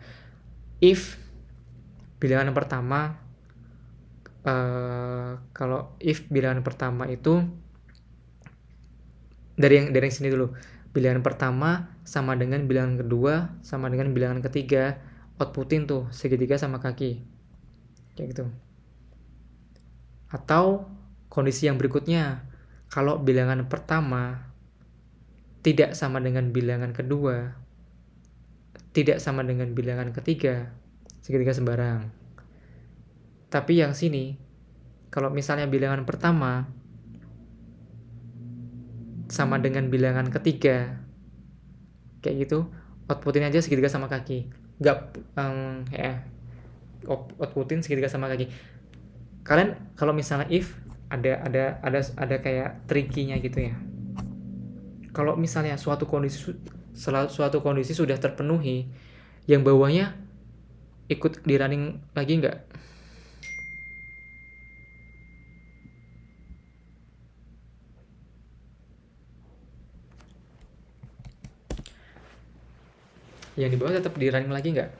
If bilangan pertama kalau if bilangan pertama itu dari yang sini dulu. Bilangan pertama sama dengan bilangan kedua sama dengan bilangan ketiga, outputin tuh segitiga sama kaki. Kayak gitu. Atau kondisi yang berikutnya, kalau bilangan pertama tidak sama dengan bilangan kedua, tidak sama dengan bilangan ketiga, segitiga sembarang. Tapi yang sini, kalau misalnya bilangan pertama sama dengan bilangan ketiga, kayak gitu, outputin aja segitiga sama kaki. Nggak, outputin segitiga sama kaki. Kalian kalau misalnya if ada kayak tricky-nya gitu ya. Kalau misalnya suatu kondisi sudah terpenuhi, yang bawahnya ikut di running lagi nggak? Yang di bawah tetap di running lagi nggak?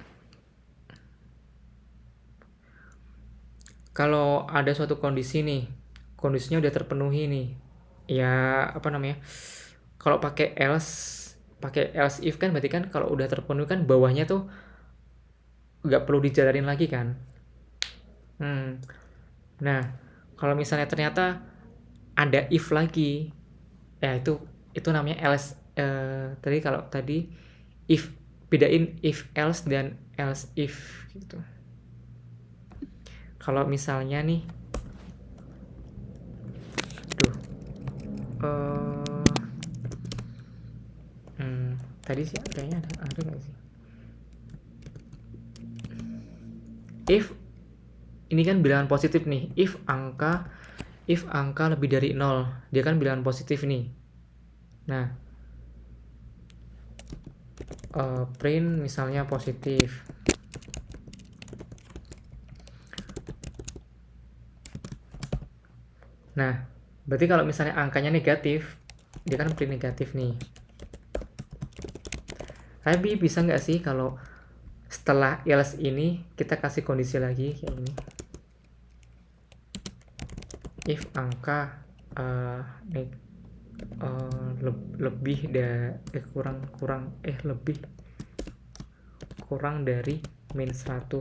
Kalau ada suatu kondisi nih, kondisinya udah terpenuhi nih. Ya, apa namanya? Kalau pakai else if kan berarti kan kalau udah terpenuhi kan bawahnya tuh nggak perlu dijalanin lagi kan. Nah, kalau misalnya ternyata ada if lagi, ya itu namanya else. Tadi kalau tadi if, bedain if else dan else if gitu. Kalau misalnya nih, duh, tadi sih kayaknya ada nggak sih? If ini kan bilangan positif nih, if angka lebih dari 0, dia kan bilangan positif nih. Nah, print misalnya positif. Nah, berarti kalau misalnya angkanya negatif, dia kan print negatif nih. Tapi bisa nggak sih kalau setelah else ini kita kasih kondisi lagi kayak ini? If angka lebih dari kurang dari min 100,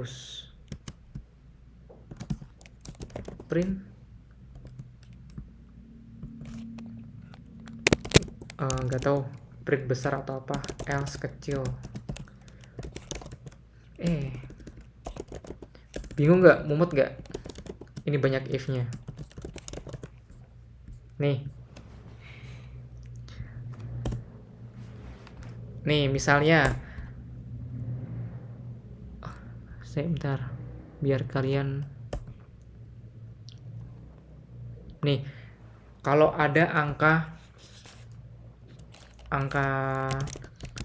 print nggak tahu print besar atau apa, else kecil. Bingung nggak, mumet nggak? Ini banyak if-nya nih. Misalnya saya bentar biar kalian nih, kalau ada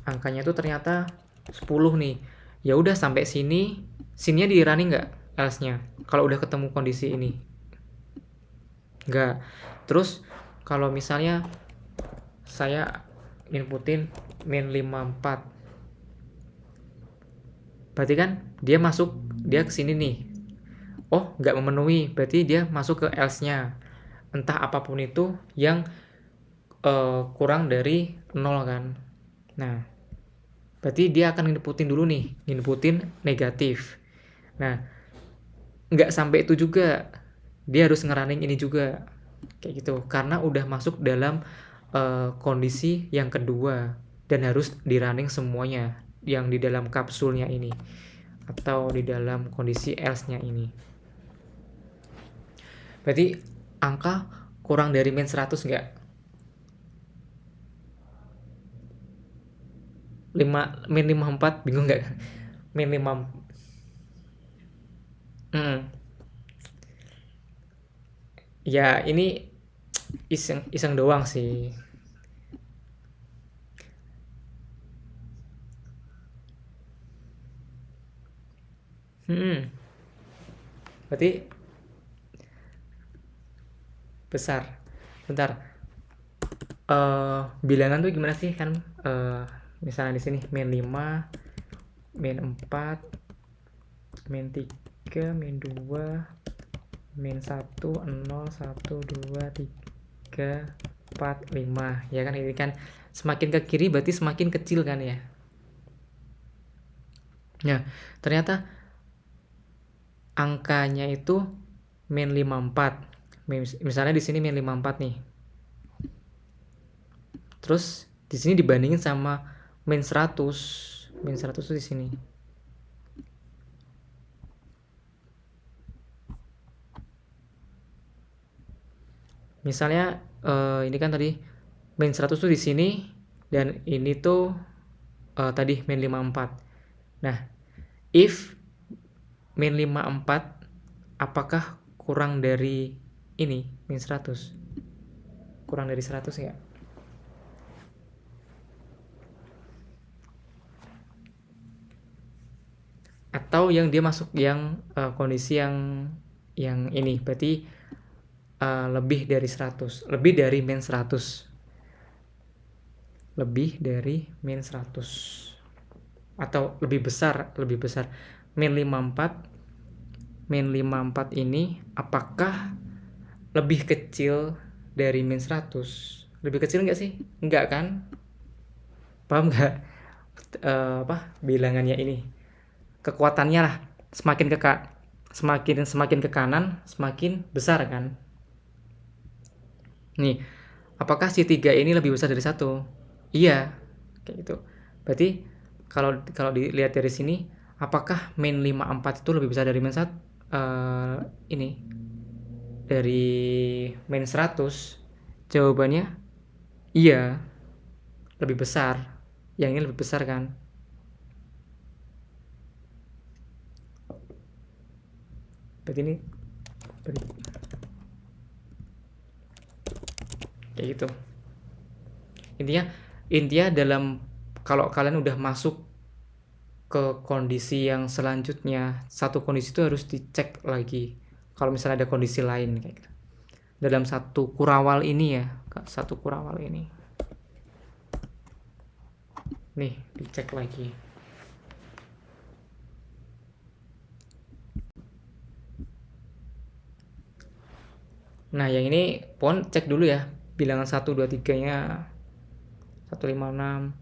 angkanya tuh ternyata 10 nih, ya udah sampai sininya di running nggak else-nya kalau udah ketemu kondisi ini? Nggak. Terus kalau misalnya saya inputin min 54, berarti kan dia kesini nih, oh nggak memenuhi, berarti dia masuk ke else-nya, entah apapun itu yang kurang dari 0 kan. Nah, berarti dia akan inputin negatif. Nah, nggak sampai itu juga, dia harus ngerunning ini juga kayak gitu, karena udah masuk dalam kondisi yang kedua dan harus dirunning semuanya yang di dalam kapsulnya ini atau di dalam kondisi else-nya ini. Berarti angka kurang dari min 100 nggak? Min 54 bingung nggak? Min 5 ya ini iseng doang sih. Berarti besar. Bentar. Bilangan tuh gimana sih kan? Misalnya di sini min 5, min 4, min 3, min 2, min 1, 0, 1, 2, 3, 4, 5. Ya kan, ini kan semakin ke kiri berarti semakin kecil kan ya. Nah, ternyata angkanya itu min 54. Misalnya di sini min 54 nih. Terus di sini dibandingin sama min 100. Min 100 tuh di sini. Misalnya ini kan tadi min 100 tuh di sini dan ini tuh tadi min 54. Nah, if min 54 apakah kurang dari ini min 100? Kurang dari 100 enggak? Atau yang dia masuk yang kondisi yang ini berarti lebih dari 100, lebih dari min 100, lebih dari min 100 atau lebih besar min 54 ini apakah lebih kecil dari min 100. Lebih kecil nggak sih? Nggak kan? Paham nggak? Bilangannya ini, kekuatannya lah, semakin ke semakin ke kanan semakin besar kan. Nih, apakah si 3 ini lebih besar dari 1? Iya, kayak gitu. Berarti kalau kalau dilihat dari sini, apakah min 54 itu lebih besar dari min 1, ini dari min 100? Jawabannya iya, lebih besar. Yang ini lebih besar kan? Berarti ini kayak gitu. Intinya intinya dalam, kalau kalian udah masuk ke kondisi yang selanjutnya, satu kondisi itu harus dicek lagi kalau misalnya ada kondisi lain kayak gitu. Dalam satu kurawal ini ya, satu kurawal ini nih dicek lagi. Nah yang ini pohon cek dulu ya, bilangan 1, 2, 3 nya 156.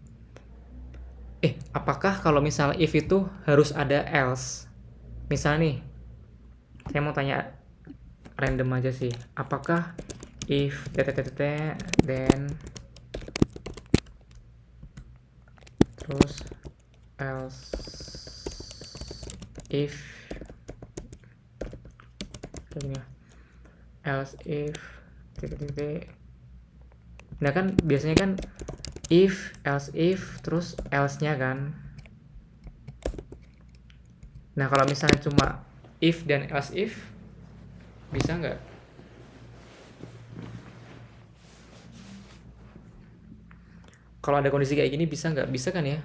Apakah kalau misalnya if itu harus ada else? Misal nih, saya mau tanya random aja sih, apakah if then terus else if kayak gini ya, else if nah kan biasanya kan if, else if, terus else nya kan. Nah kalau misalnya cuma if dan else if, bisa nggak? Kalau ada kondisi kayak gini bisa nggak? Bisa kan ya?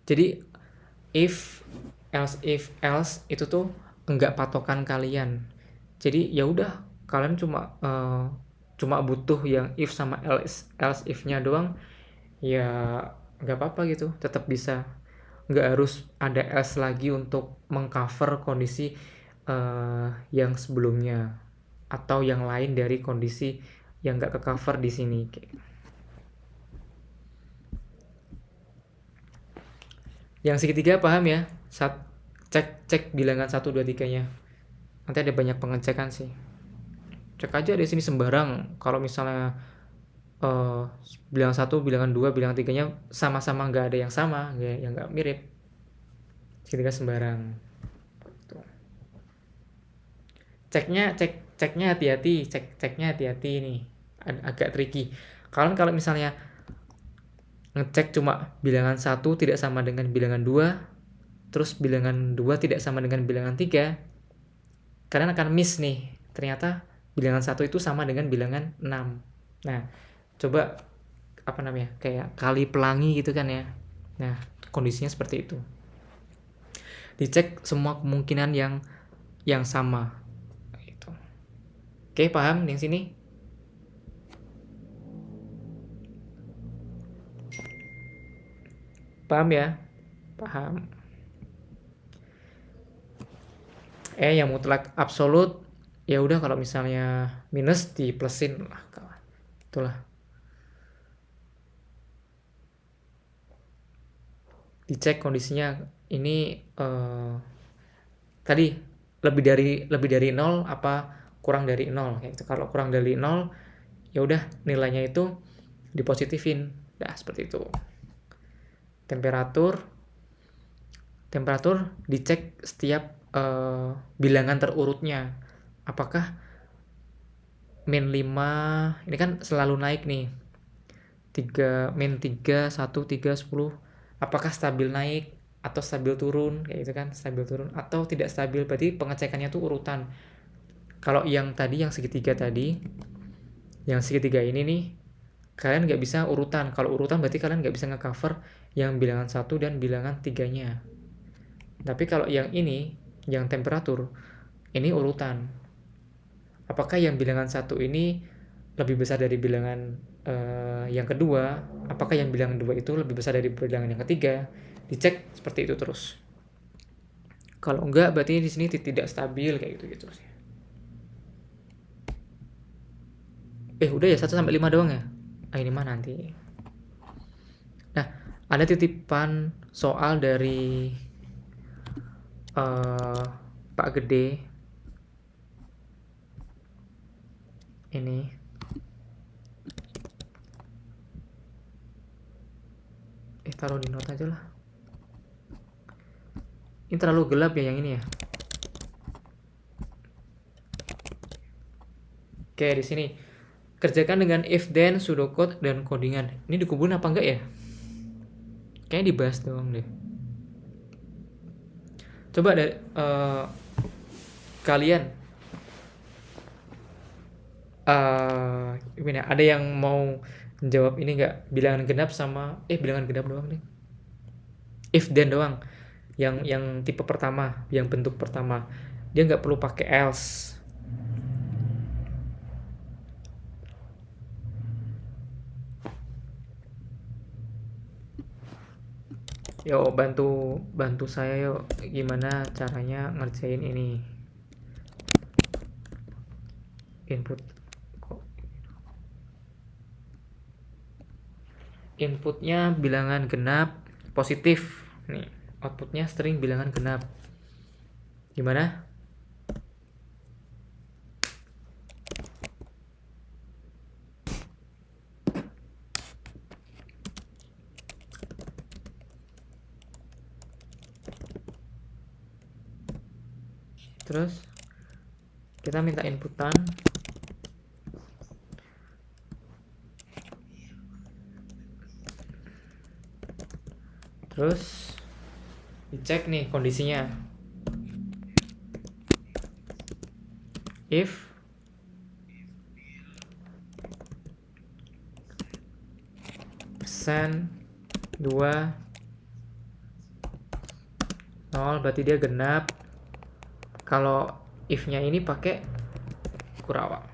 Jadi if, else itu tuh enggak patokan kalian. Jadi ya udah, kalian cuma butuh yang if sama else if-nya doang, ya nggak apa-apa gitu, tetap bisa. Nggak harus ada else lagi untuk mengcover kondisi yang sebelumnya atau yang lain dari kondisi yang nggak ke cover di sini. Yang segitiga paham ya? Cek bilangan 1, 2, 3 nya. Nanti ada banyak pengecekan sih. Cek aja di sini sembarang. Kalau misalnya bilangan 1, bilangan 2, bilangan 3 nya sama-sama nggak ada yang sama, yang nggak mirip. Segitiga sembarang. Ceknya hati-hati nih. Agak tricky. Kalau misalnya ngecek cuma bilangan 1 tidak sama dengan bilangan 2, terus bilangan 2 tidak sama dengan bilangan 3, kalian akan miss nih. Ternyata bilangan 1 itu sama dengan bilangan 6. Nah, coba kayak kali pelangi gitu kan ya. Nah, kondisinya seperti itu. Dicek semua kemungkinan yang sama. Gitu. Oke, paham di sini? Paham ya? Paham. Yang mutlak absolut ya udah, kalau misalnya minus di plusin lah, itulah. Dicek kondisinya ini tadi lebih dari 0 apa kurang dari 0 kayak gitu. Kalau kurang dari 0 ya udah, nilainya itu dipositifin. Nah, seperti itu. Temperatur dicek setiap bilangan terurutnya. Apakah min 5 ini kan selalu naik nih. 3, 1, 3, 10. Apakah stabil naik atau stabil turun kayak gitu kan? Stabil turun atau tidak stabil, berarti pengecekannya tuh urutan. Kalau yang tadi, yang segitiga ini nih, kalian nggak bisa urutan. Kalau urutan berarti kalian nggak bisa ngecover yang bilangan 1 dan bilangan 3-nya. Tapi kalau yang ini, yang temperatur, ini urutan. Apakah yang bilangan 1 ini lebih besar dari bilangan yang kedua? Apakah yang bilangan 2 itu lebih besar dari bilangan yang ketiga? Dicek seperti itu terus. Kalau enggak berarti di sini tidak stabil kayak gitu sih. Udah ya 1 sampai 5 doang ya. Ini mah nanti. Nah, ada titipan soal dari Pak Gede ini. Taruh di note aja lah. Ini terlalu gelap ya yang ini ya. Oke, di sini kerjakan dengan if then, pseudocode dan codingan. Ini dikumpulin apa enggak ya? Kayaknya dibahas doang deh. Coba dari kalian gimana? Ada yang mau jawab ini nggak? Bilangan genap sama bilangan genap doang deh. If then doang. Yang tipe pertama, yang bentuk pertama. Dia nggak perlu pakai else. Yuk bantu saya yuk, gimana caranya ngerjain ini. Inputnya bilangan genap positif nih, outputnya string bilangan genap. Gimana? Terus kita minta inputan. Terus dicek nih kondisinya. If persen 2 0 berarti dia genap. Kalau if-nya ini pakai Kurawak.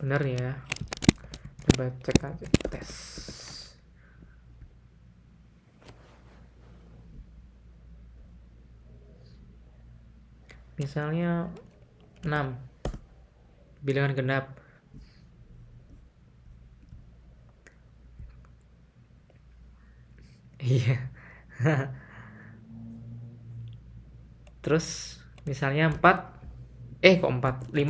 Bener ya. Coba cek aja, tes. Misalnya 6 bilangan genap. Iya. Terus misalnya 4 kok 4 5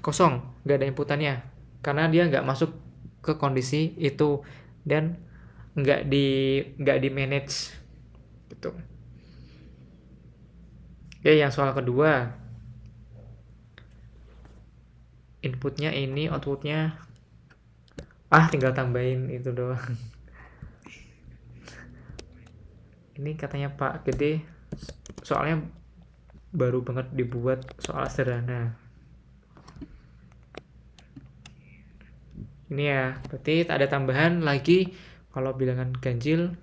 kosong, nggak ada inputannya karena dia nggak masuk ke kondisi itu dan nggak di manage gitu. Oke, yang soal kedua, inputnya ini, outputnya tinggal tambahin itu doang. Ini katanya Pak Gede, soalnya baru banget dibuat soal sederhana. Ini ya, berarti tak ada tambahan lagi kalau bilangan ganjil.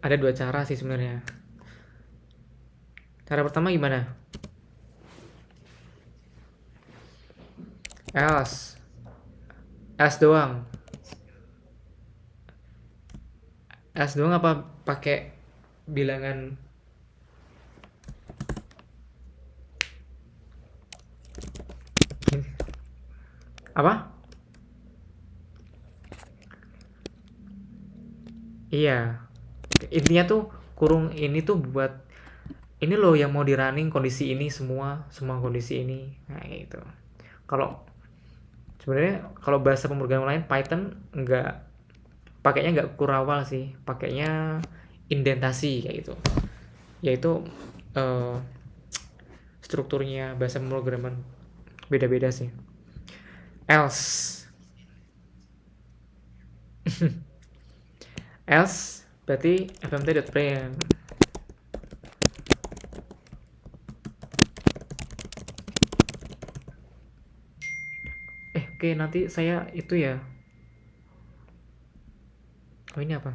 Ada 2 cara sih sebenarnya. Cara pertama gimana? Else doang. Else doang apa pakai bilangan apa? Iya. Intinya tuh kurung ini tuh buat ini loh yang mau di running kondisi ini semua kondisi ini. Nah, gitu. Kalau sebenarnya kalau bahasa pemrograman lain Python pakainya nggak kurawal sih, pakainya indentasi kayak gitu. Yaitu strukturnya bahasa pemrograman beda-beda sih. Else else berarti fmt.print. Oke, nanti saya itu ya. Oh ini apa?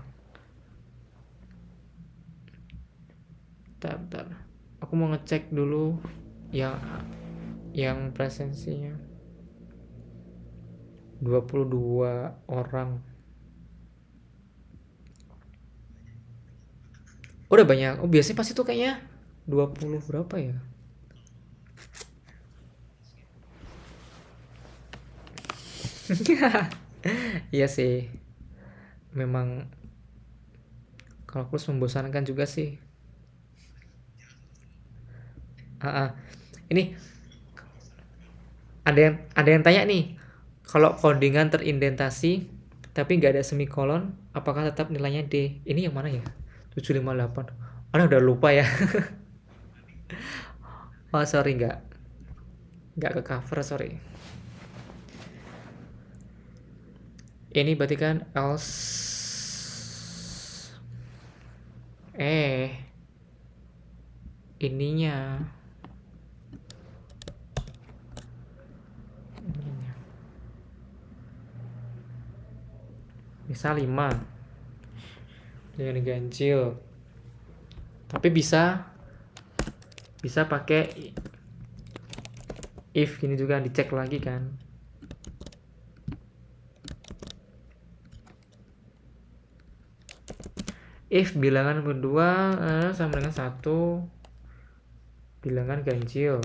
Bentar. Aku mau ngecek dulu yang presensinya 22 orang. Udah banyak. Oh biasanya pasti tuh kayaknya 20 berapa ya? Iya sih. Memang kalkulus membosankan juga sih. Ini ada yang tanya nih, kalau codingan terindentasi tapi nggak ada semikolon, apakah tetap nilainya D? Ini yang mana ya? 758. Udah lupa ya. Oh sorry, nggak ke cover, sorry. Ini berarti kan else ininya misal 5 dengan ganjil, tapi bisa pakai if gini juga, dicek lagi kan. If bilangan kedua sama dengan 1 bilangan ganjil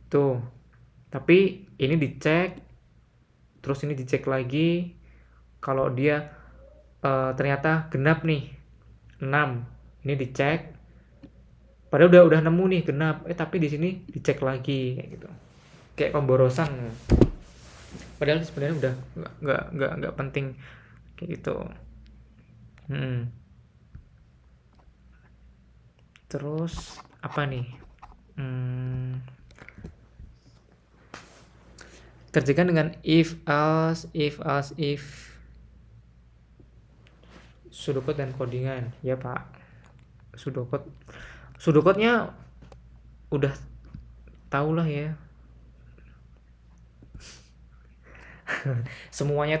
tuh, tapi ini dicek, terus ini dicek lagi. Kalau dia ternyata genap nih 6, ini dicek, padahal udah nemu nih genap, tapi di sini dicek lagi kayak gitu, kayak pemborosan, padahal sebenarnya udah nggak penting kayak gitu. Terus apa nih? Kerjakan dengan if pseudocode dan codingan ya Pak. Pseudocode-nya udah tau lah ya. semuanya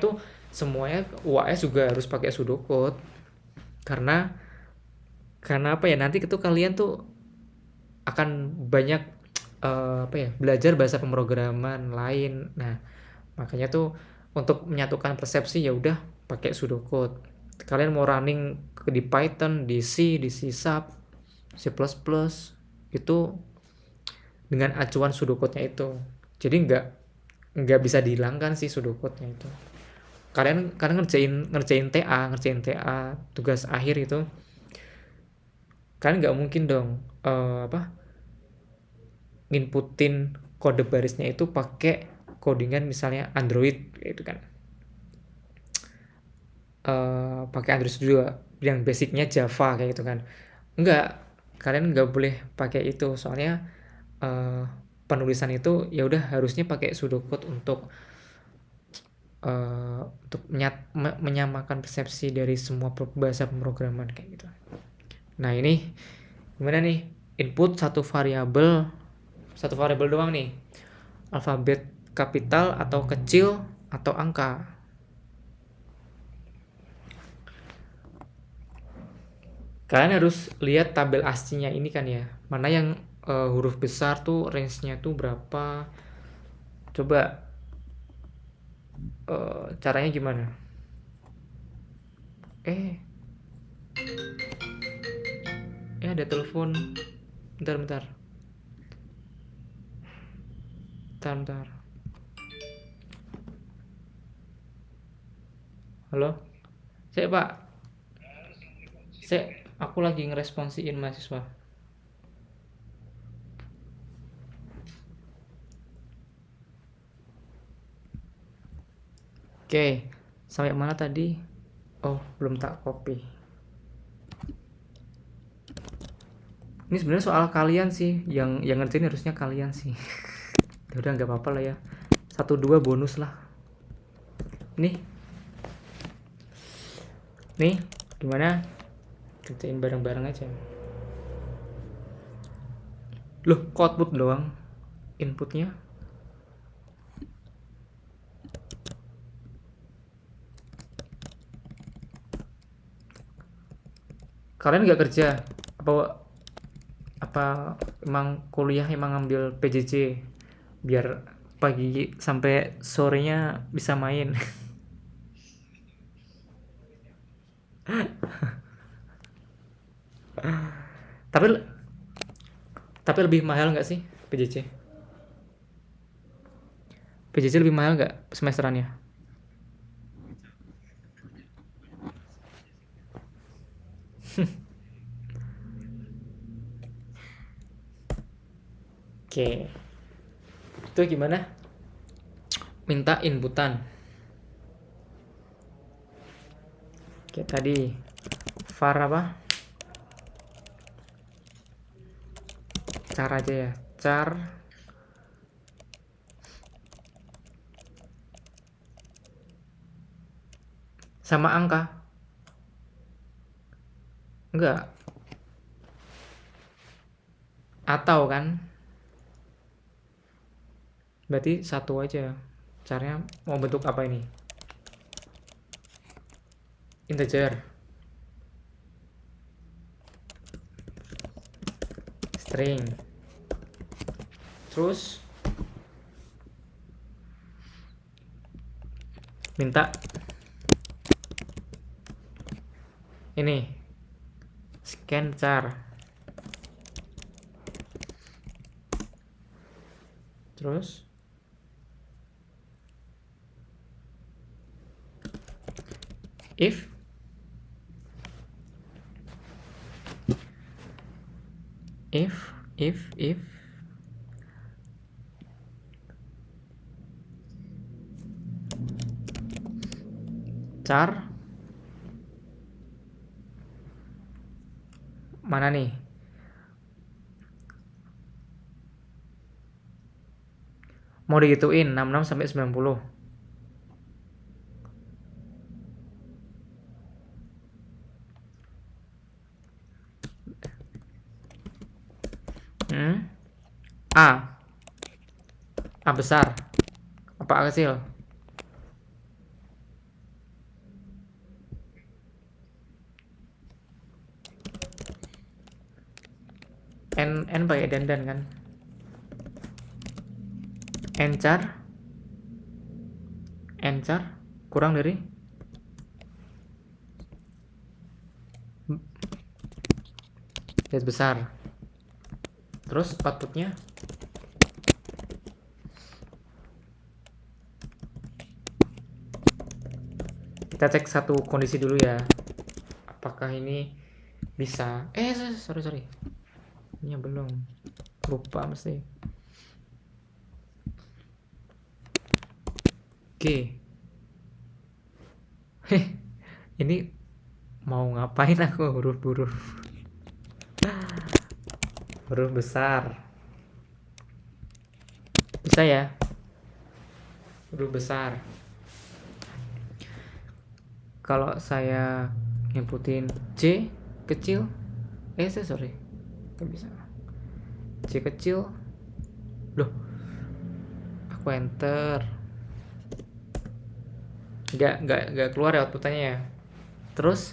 UAS juga harus pakai pseudocode, karena apa ya, nanti itu kalian tuh akan banyak belajar bahasa pemrograman lain. Nah makanya tuh untuk menyatukan persepsi ya udah pakai pseudocode. Kalian mau running di Python, di C, di C#, C++, itu dengan acuan pseudocode-nya itu. Jadi nggak bisa dihilangkan sih pseudocode-nya itu. Kalian ngerjain TA tugas akhir itu, kalian nggak mungkin dong nginputin kode barisnya itu pakai codingan misalnya Android gitu kan. Pakai Android juga yang basicnya Java kayak gitu kan. Kalian nggak boleh pakai itu, soalnya penulisan itu ya udah harusnya pakai pseudocode untuk menyamakan persepsi dari semua bahasa pemrograman kayak gitu. Nah ini gimana nih, input satu variabel doang nih, alfabet kapital atau kecil atau angka. Kalian harus lihat tabel ASCII-nya ini kan ya, mana yang huruf besar tuh range-nya tuh berapa. Coba caranya gimana? Ada telepon. Bentar. Halo? Pak. Aku lagi ngeresponsiin mahasiswa. Oke, sampai mana tadi? Oh, belum tak copy. Ini sebenarnya soal kalian sih, yang ngerjain harusnya kalian sih. Udah nggak apa-apa lah ya. 1-2 bonus lah. Nih, gimana? Kerjain bareng-bareng aja. Loh, kok output doang? Inputnya? Kalian nggak kerja? Apa apa emang kuliah emang ngambil PJJ biar pagi sampai sorenya bisa main? tapi tapi lebih mahal nggak sih PJJ? PJJ lebih mahal nggak semesterannya? Oke, itu gimana? Minta inputan. Oke, tadi var apa? Car aja ya. Car sama angka. Enggak. Atau kan? Berarti satu aja. Caranya mau bentuk apa ini? Integer, string. Terus minta ini scan char. Terus if if char mana nih? Mau digituin 66 sampai 90. Hmm? A. A besar. Apa A kecil? N pakai dandan kan? N char kurang dari Z besar. Terus outputnya kita cek satu kondisi dulu ya. Apakah ini bisa? Sorry. Ini belum. Lupa mesti. Oke. Ini mau ngapain aku huruf besar. Bisa ya? Huruf besar. Kalau saya inputin C kecil, sorry, nggak bisa. C kecil, loh, aku enter, nggak keluar ya outputannya ya. Terus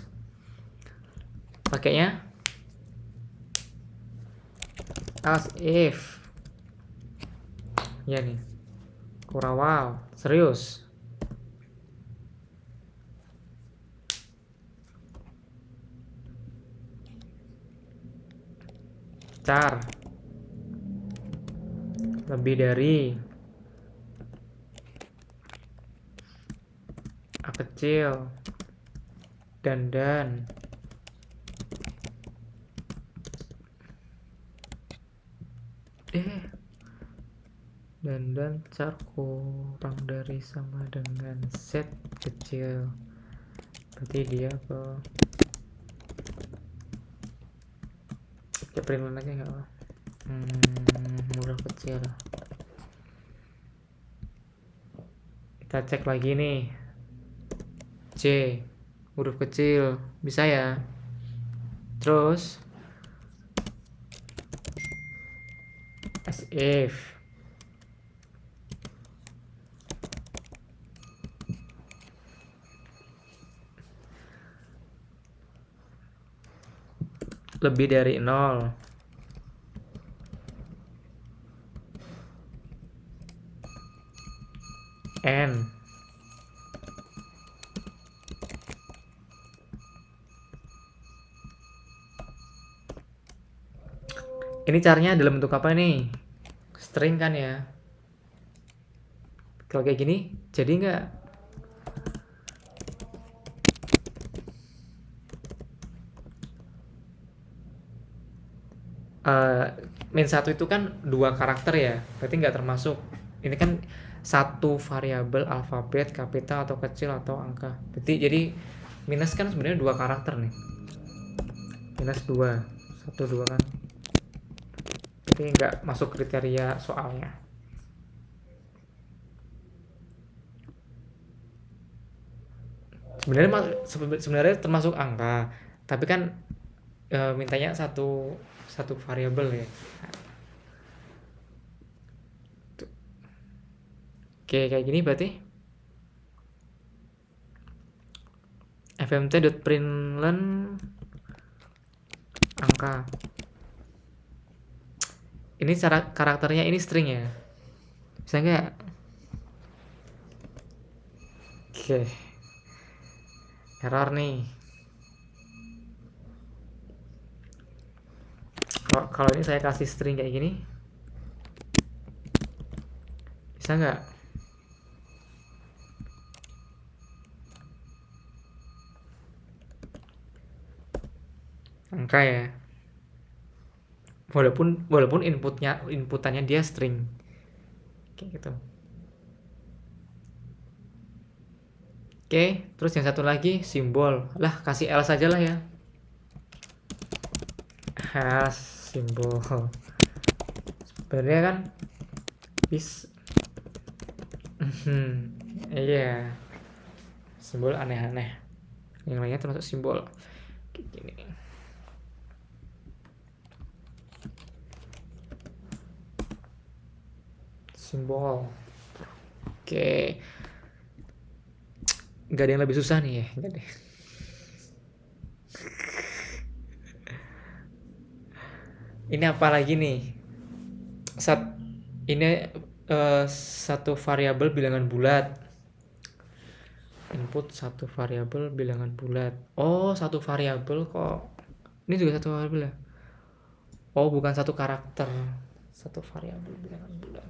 pakainya as if, ya nih, kurawal, serius. Char lebih dari A kecil dandan dandan char kurang dari sama dengan Z kecil, berarti dia ke print lagi nggak apa? Huruf kecil. Kita cek lagi nih. C huruf kecil bisa ya. Terus as if lebih dari 0. N. Ini caranya dalam bentuk apa nih? String kan ya? Kalau kayak gini, jadi nggak? Min 1 itu kan 2 karakter ya, berarti nggak termasuk. Ini kan satu variabel alfabet, kapital atau kecil atau angka. Jadi minus kan sebenarnya 2 karakter nih. Minus 2, 1, 2 kan. Berarti nggak masuk kriteria soalnya. Sebenarnya termasuk angka, tapi kan mintanya satu variabel ya. Oke, kayak gini berarti fmt.println angka. Ini cara karakternya ini string ya. Bisa nggak? Oke. Error nih. Kalau ini saya kasih string kayak gini, bisa nggak? Angka ya. Walaupun inputannya dia string. Kayak gitu. Oke, terus yang satu lagi simbol. Lah, kasih L saja lah ya. Simbol. Sebenarnya kan bis. Iya. Simbol aneh-aneh. Yang lainnya termasuk simbol. Kayak gini. Simbol. Oke. Gak ada yang lebih susah nih ya. Gak deh. Ini apa lagi nih? Ini satu variabel bilangan bulat. Input satu variabel bilangan bulat. Oh, satu variabel kok. Ini juga satu variabel ya? Oh, bukan satu karakter. Satu variabel bilangan bulat.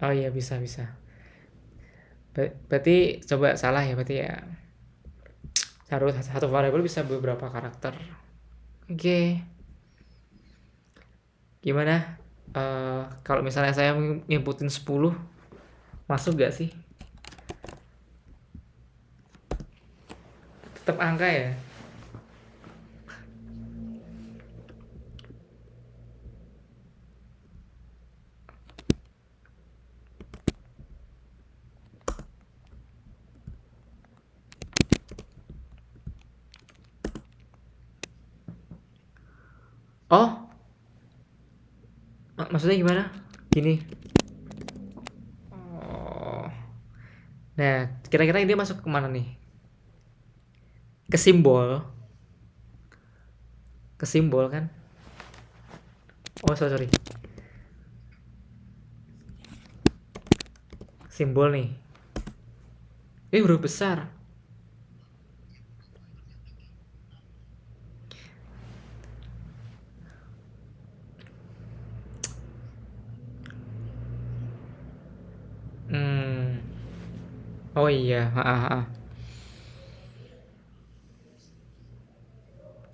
Oh iya, bisa. Berarti coba salah ya, berarti ya. Satu variabel bisa beberapa karakter. Oke. Gimana? Kalau misalnya saya nginputin 10, masuk gak sih? Tetap angka ya? Oh, maksudnya gimana? Gini. Oh. Nah, kira-kira dia masuk kemana nih? Ke simbol. Ke simbol kan? Oh, sorry. Simbol nih. Ini huruf besar. Oh iya,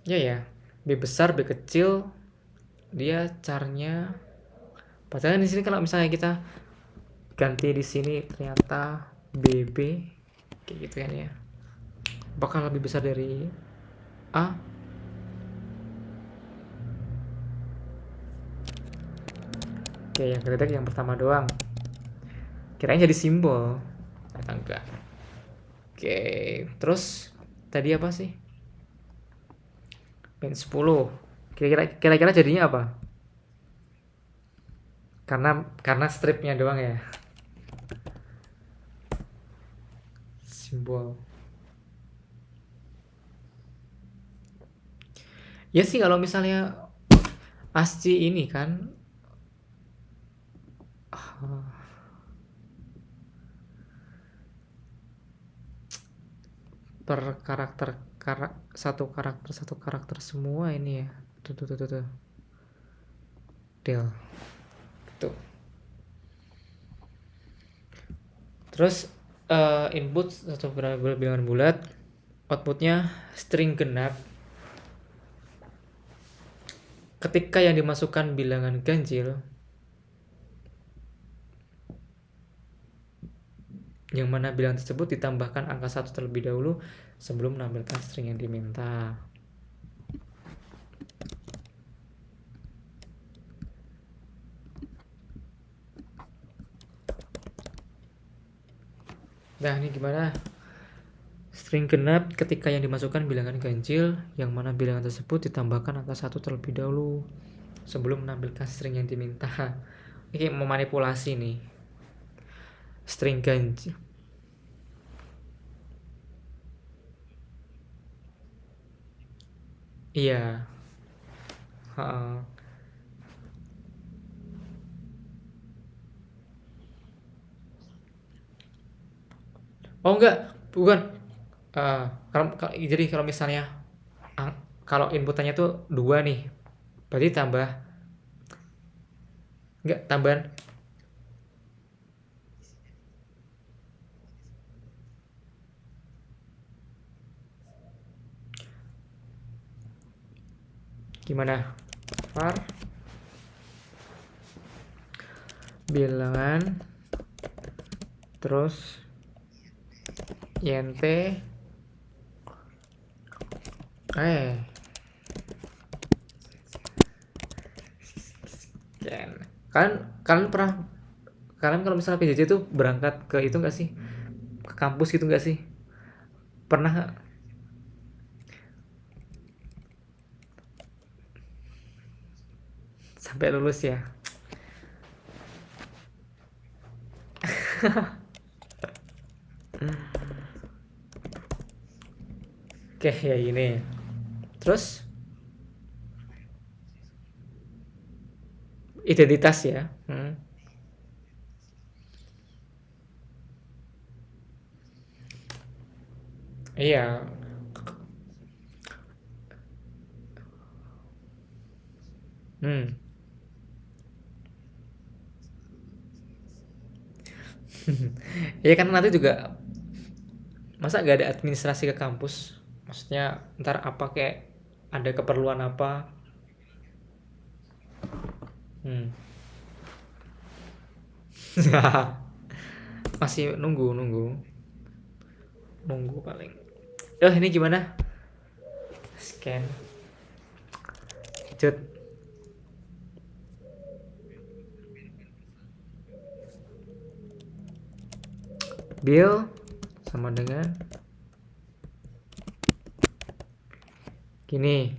ya. B besar, B kecil, dia carnya. Padahal di sini kalau misalnya kita ganti di sini ternyata BB kayak gitu kan ya. Bakal lebih besar dari A. Oke, yang kedetek yang pertama doang. Kirain jadi simbol. Ternyata enggak. Oke, terus tadi apa sih? Pin 10. Kira-kira jadinya apa? Karena stripnya doang ya. Simbol. Ya sih kalau misalnya ASCII ini kan per karakter, satu karakter semua ini ya. Tuh. Del. Tuh. Terus input satu variabel bilangan bulat, outputnya string genap. Ketika yang dimasukkan bilangan ganjil, yang mana bilangan tersebut ditambahkan angka 1 terlebih dahulu sebelum menampilkan string yang diminta. Nah, ini gimana? String genap ketika yang dimasukkan bilangan ganjil, yang mana bilangan tersebut ditambahkan angka 1 terlebih dahulu sebelum menampilkan string yang diminta. Ini memanipulasi nih. String ganjil. Iya. Ha-ha. Oh enggak, bukan. Jadi kalau misalnya kalau inputannya tuh 2 nih, berarti tambah enggak tambahan gimana? Var bilangan terus int kalian kalian pernah kalian kalau misalnya PJJ tuh berangkat ke itu enggak sih? Ke kampus gitu enggak sih? Pernah nggak? Sampai lulus ya? Oke, ya ini. Terus identitas ya. Iya. Hmm. Ya kan nanti juga masa gak ada administrasi ke kampus? Maksudnya ntar apa kayak ada keperluan apa? Hmm. Masih nunggu paling. Ini gimana? Scan. Cut. Bill sama dengan gini.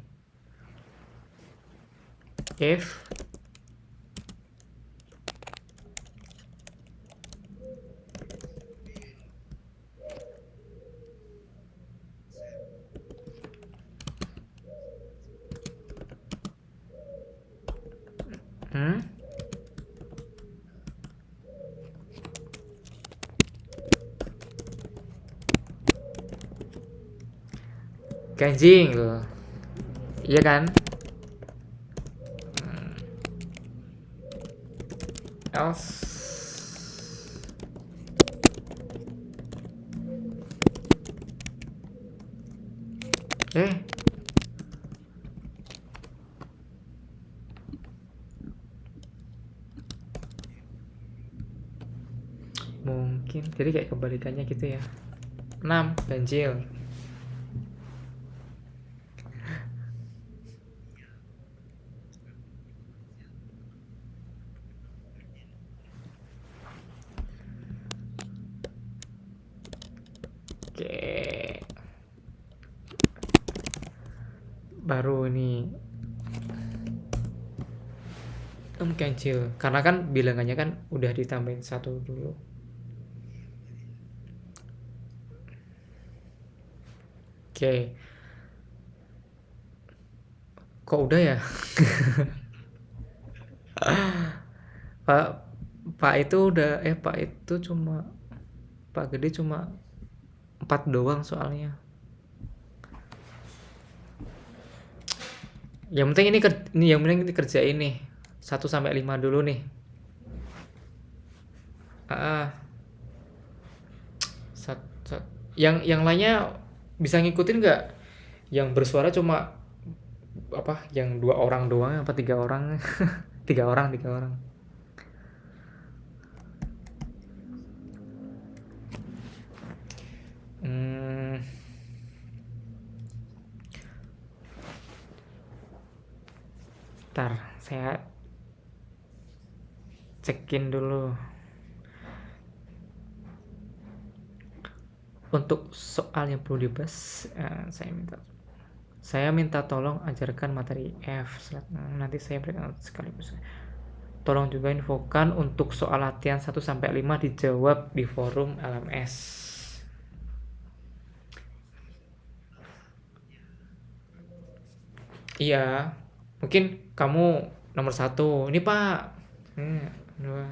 If hmm? Ganjing loh. Iya kan? Else eh mungkin jadi kayak kebalikannya gitu ya. 6 ganjil. Oke. Baru ini ganjil karena kan bilangannya kan udah ditambahin 1 dulu. Oke. Kok udah ya? Pak Pak itu udah Pak itu cuma Pak Gede cuma 4 doang soalnya. Yang penting ini yang penting ini kerjain nih. 1 sampai 5 dulu nih. Ah, yang lainnya bisa ngikutin nggak? Yang bersuara cuma apa? Yang 2 orang doang apa 3 orang? 3 orang, 3 orang. Hmm, ntar saya cekin dulu. Untuk soal yang perlu dibahas, saya minta tolong ajarkan materi F. Nanti saya berikan sekaligus. Tolong juga infokan untuk soal latihan 1 sampai 5 dijawab di forum LMS. Iya, mungkin kamu nomor 1. Ini Pak. Dua.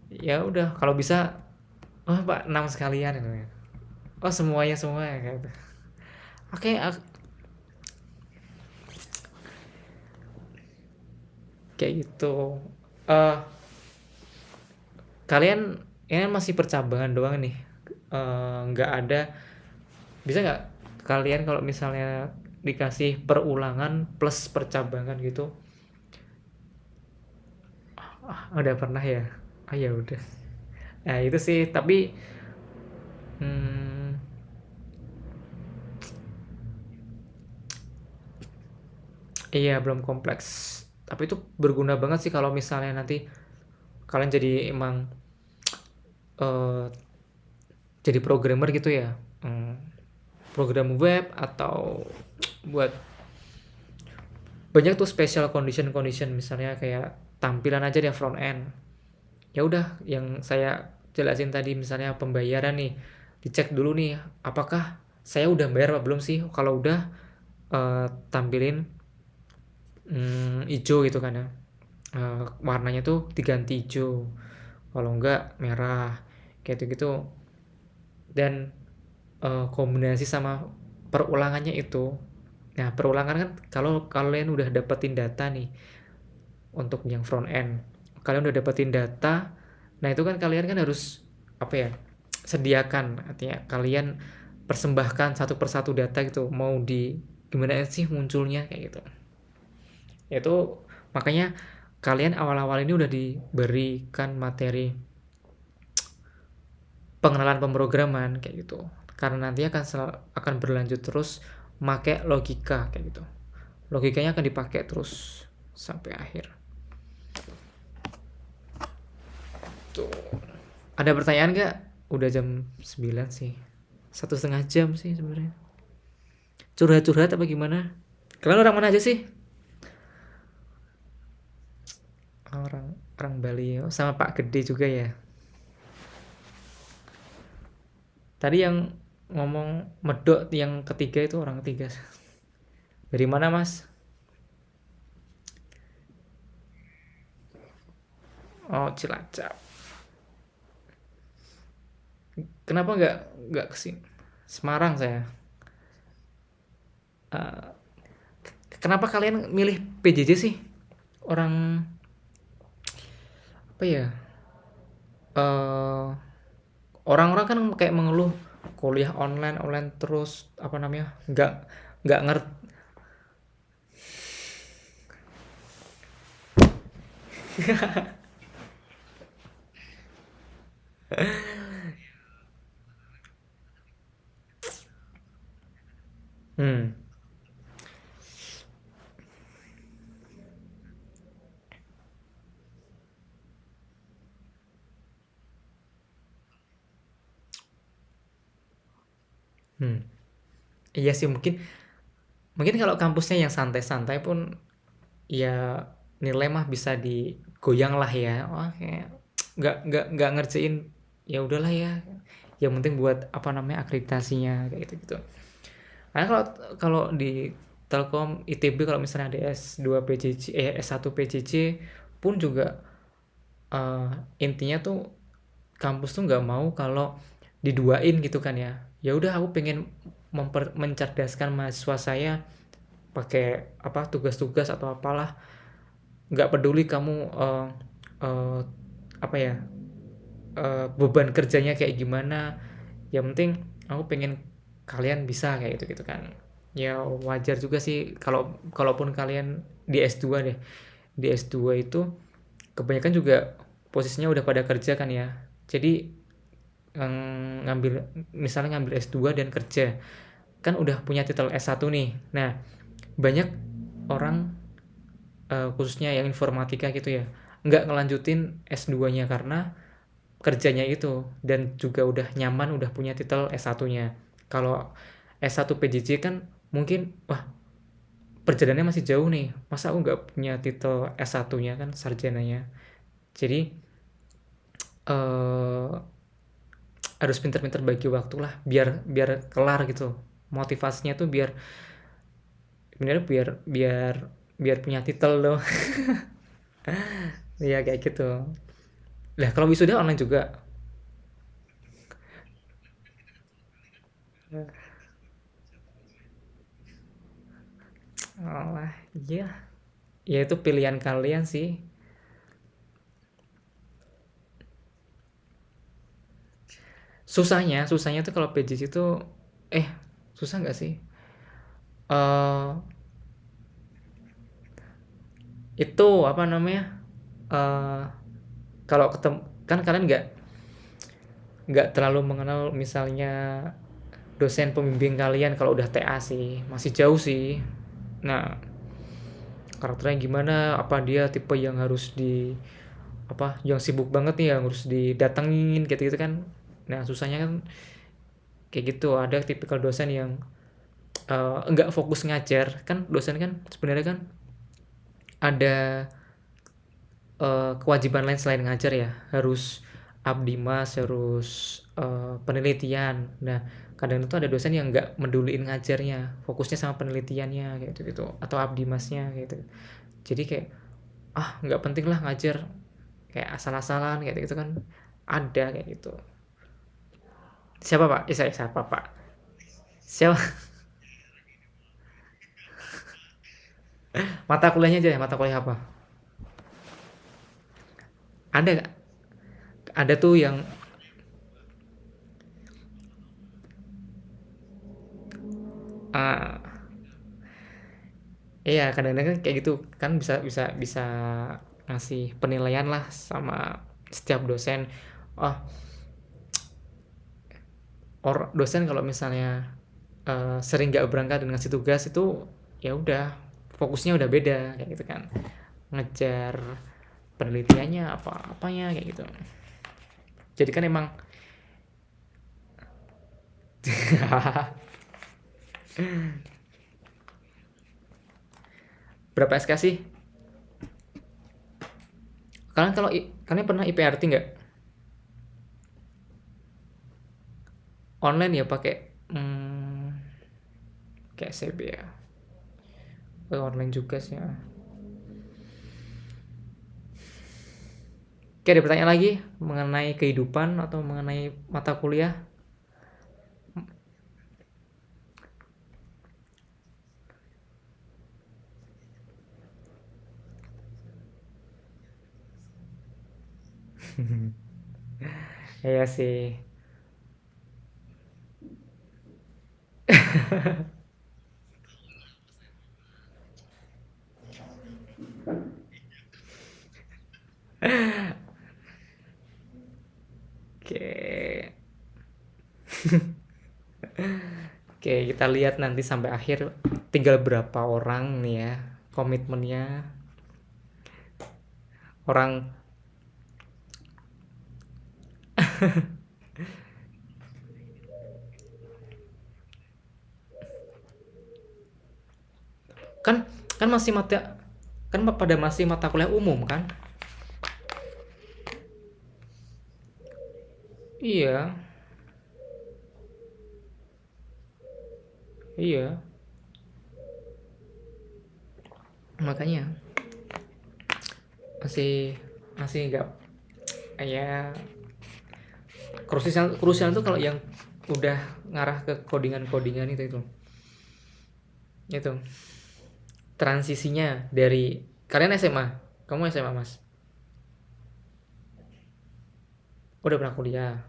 Ya udah, kalau bisa, Pak 6 sekalian. Oh semuanya semua ya kayak gitu. Oke, kayak gitu. Eh Kalian ini masih percabangan doang nih. Nggak ada, bisa nggak kalian kalau misalnya dikasih perulangan plus percabangan gitu? Udah pernah ya? Ya udah. Nah itu sih, tapi hmm, iya belum kompleks. Tapi itu berguna banget sih kalau misalnya nanti kalian jadi emang eh, jadi programmer gitu ya. Program web atau buat banyak tuh special condition misalnya kayak tampilan aja deh front end. Ya udah yang saya jelasin tadi, misalnya pembayaran nih, dicek dulu nih apakah saya udah bayar apa belum sih. Kalau udah, tampilin hijau gitu kan ya, warnanya tuh diganti hijau, kalau enggak merah kayak gitu. Dan kombinasi sama perulangannya itu. Nah perulangan kan kalau kalian udah dapetin data nih untuk yang front end, kalian udah dapetin data. Nah itu kan kalian kan harus apa ya, sediakan, artinya kalian persembahkan satu persatu data gitu, mau di gimana sih munculnya kayak gitu. Itu makanya kalian awal-awal ini udah diberikan materi pengenalan pemrograman kayak gitu, karena nanti akan berlanjut terus make logika kayak gitu. Logikanya akan dipakai terus sampai akhir tuh. Ada pertanyaan nggak? Udah jam 9 sih, 1,5 jam sih sebenarnya. Curhat-curhat apa gimana? Kalian orang mana aja sih? Orang orang Bali. Sama Pak Gede juga ya. Tadi yang ngomong medok yang ketiga itu orang ketiga. Dari mana Mas? Oh Cilacap. Kenapa nggak kesini? Semarang saya. Eh, Kenapa kalian milih PJJ sih? Orang apa ya? eh Orang-orang kan kayak mengeluh kuliah online online terus, apa namanya, nggak ngerti. hmm hmm iya sih, mungkin mungkin kalau kampusnya yang santai-santai pun ya nilai mah bisa digoyang lah ya. Wah kayak nggak ngerjain, ya udahlah ya, yang penting buat apa namanya akreditasinya kayak gitu gitu. Karena kalau kalau di Telkom, ITB kalau misalnya ada S2 PJJ, S1 PJJ pun juga eh, intinya tuh kampus tuh nggak mau kalau diduain gitu kan ya. Ya udah aku pengen mencerdaskan mahasiswa saya pakai apa tugas-tugas atau apalah, nggak peduli kamu eh, apa ya, beban kerjanya kayak gimana, yang penting aku pengen kalian bisa kayak gitu gitu kan. Ya wajar juga sih kalau kalaupun kalian di S2 deh, di S2 itu kebanyakan juga posisinya udah pada kerja kan ya. Jadi ngambil misalnya ngambil S2 dan kerja kan udah punya titel S1 nih. Nah, banyak orang khususnya yang informatika gitu ya, nggak ngelanjutin S2-nya karena kerjanya itu, dan juga udah nyaman udah punya titel S1-nya. Kalau S1 PJJ kan mungkin wah perjalanannya masih jauh nih, masa aku nggak punya titel S1-nya kan sarjananya. Jadi eh, harus pinter-pinter bagi waktu lah biar biar kelar gitu. Motivasinya tuh biar bener biar biar biar punya titel loh. Ya kayak gitu. Lah kalau wisuda online juga. Alah, iya. Ya itu pilihan kalian sih. Susahnya tuh kalau PJJ itu eh susah nggak sih? Eh itu apa namanya? Eh kalau ketemu kan kalian nggak terlalu mengenal misalnya dosen pembimbing kalian kalau udah TA sih, masih jauh sih. Nah, karakternya gimana, apa dia tipe yang harus di apa yang sibuk banget nih yang harus didatengin gitu-gitu kan. Nah susahnya kan kayak gitu, ada tipikal dosen yang enggak fokus ngajar kan. Dosen kan sebenarnya kan ada kewajiban lain selain ngajar ya, harus abdimas, harus penelitian. Nah kadang itu ada dosen yang nggak meduliin ngajarnya, fokusnya sama penelitiannya kayak gitu gitu, atau abdimasnya gitu. Jadi kayak nggak penting lah ngajar, kayak asal-asalan kayak gitu kan, ada kayak gitu. Siapa pak? Saya siapa pak? Siapa? Mata kuliahnya aja ya, mata kuliah apa? Ada ada tuh yang uh, iya kadang-kadang kan kayak gitu kan, bisa bisa bisa ngasih penilaian lah sama setiap dosen. Oh, dosen kalau misalnya sering nggak berangkat dan ngasih tugas itu, ya udah fokusnya udah beda kayak gitu kan, ngejar penelitiannya apa apanya kayak gitu. Jadi kan emang berapa SK sih? Kalian kalau kalian pernah IPRT nggak? Online ya pakai kayak CB ya. Online juga sih ya. Oke, ada pertanyaan lagi mengenai kehidupan atau mengenai mata kuliah? Iya sih. Oke. Oke, kita lihat nanti sampai akhir tinggal berapa orang nih ya komitmennya. Orang kan kan masih mata kan pada masih mata kuliah umum kan? Iya, iya. Makanya masih masih nggak, ya krusial tuh kalau yang udah ngarah ke codingan itu transisinya dari kalian SMA, kamu SMA mas, udah pernah kuliah,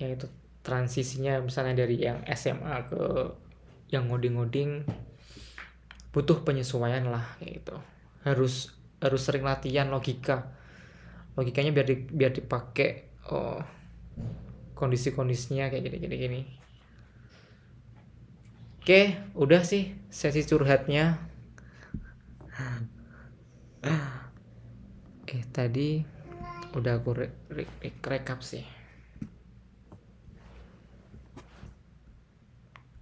ya itu transisinya misalnya dari yang SMA ke yang ngoding butuh penyesuaian lah kayak gitu, harus harus sering latihan logikanya biar dipakai, oh, kondisi-kondisinya kayak gini. Oke, udah sih sesi curhatnya. Tadi udah aku rekap sih.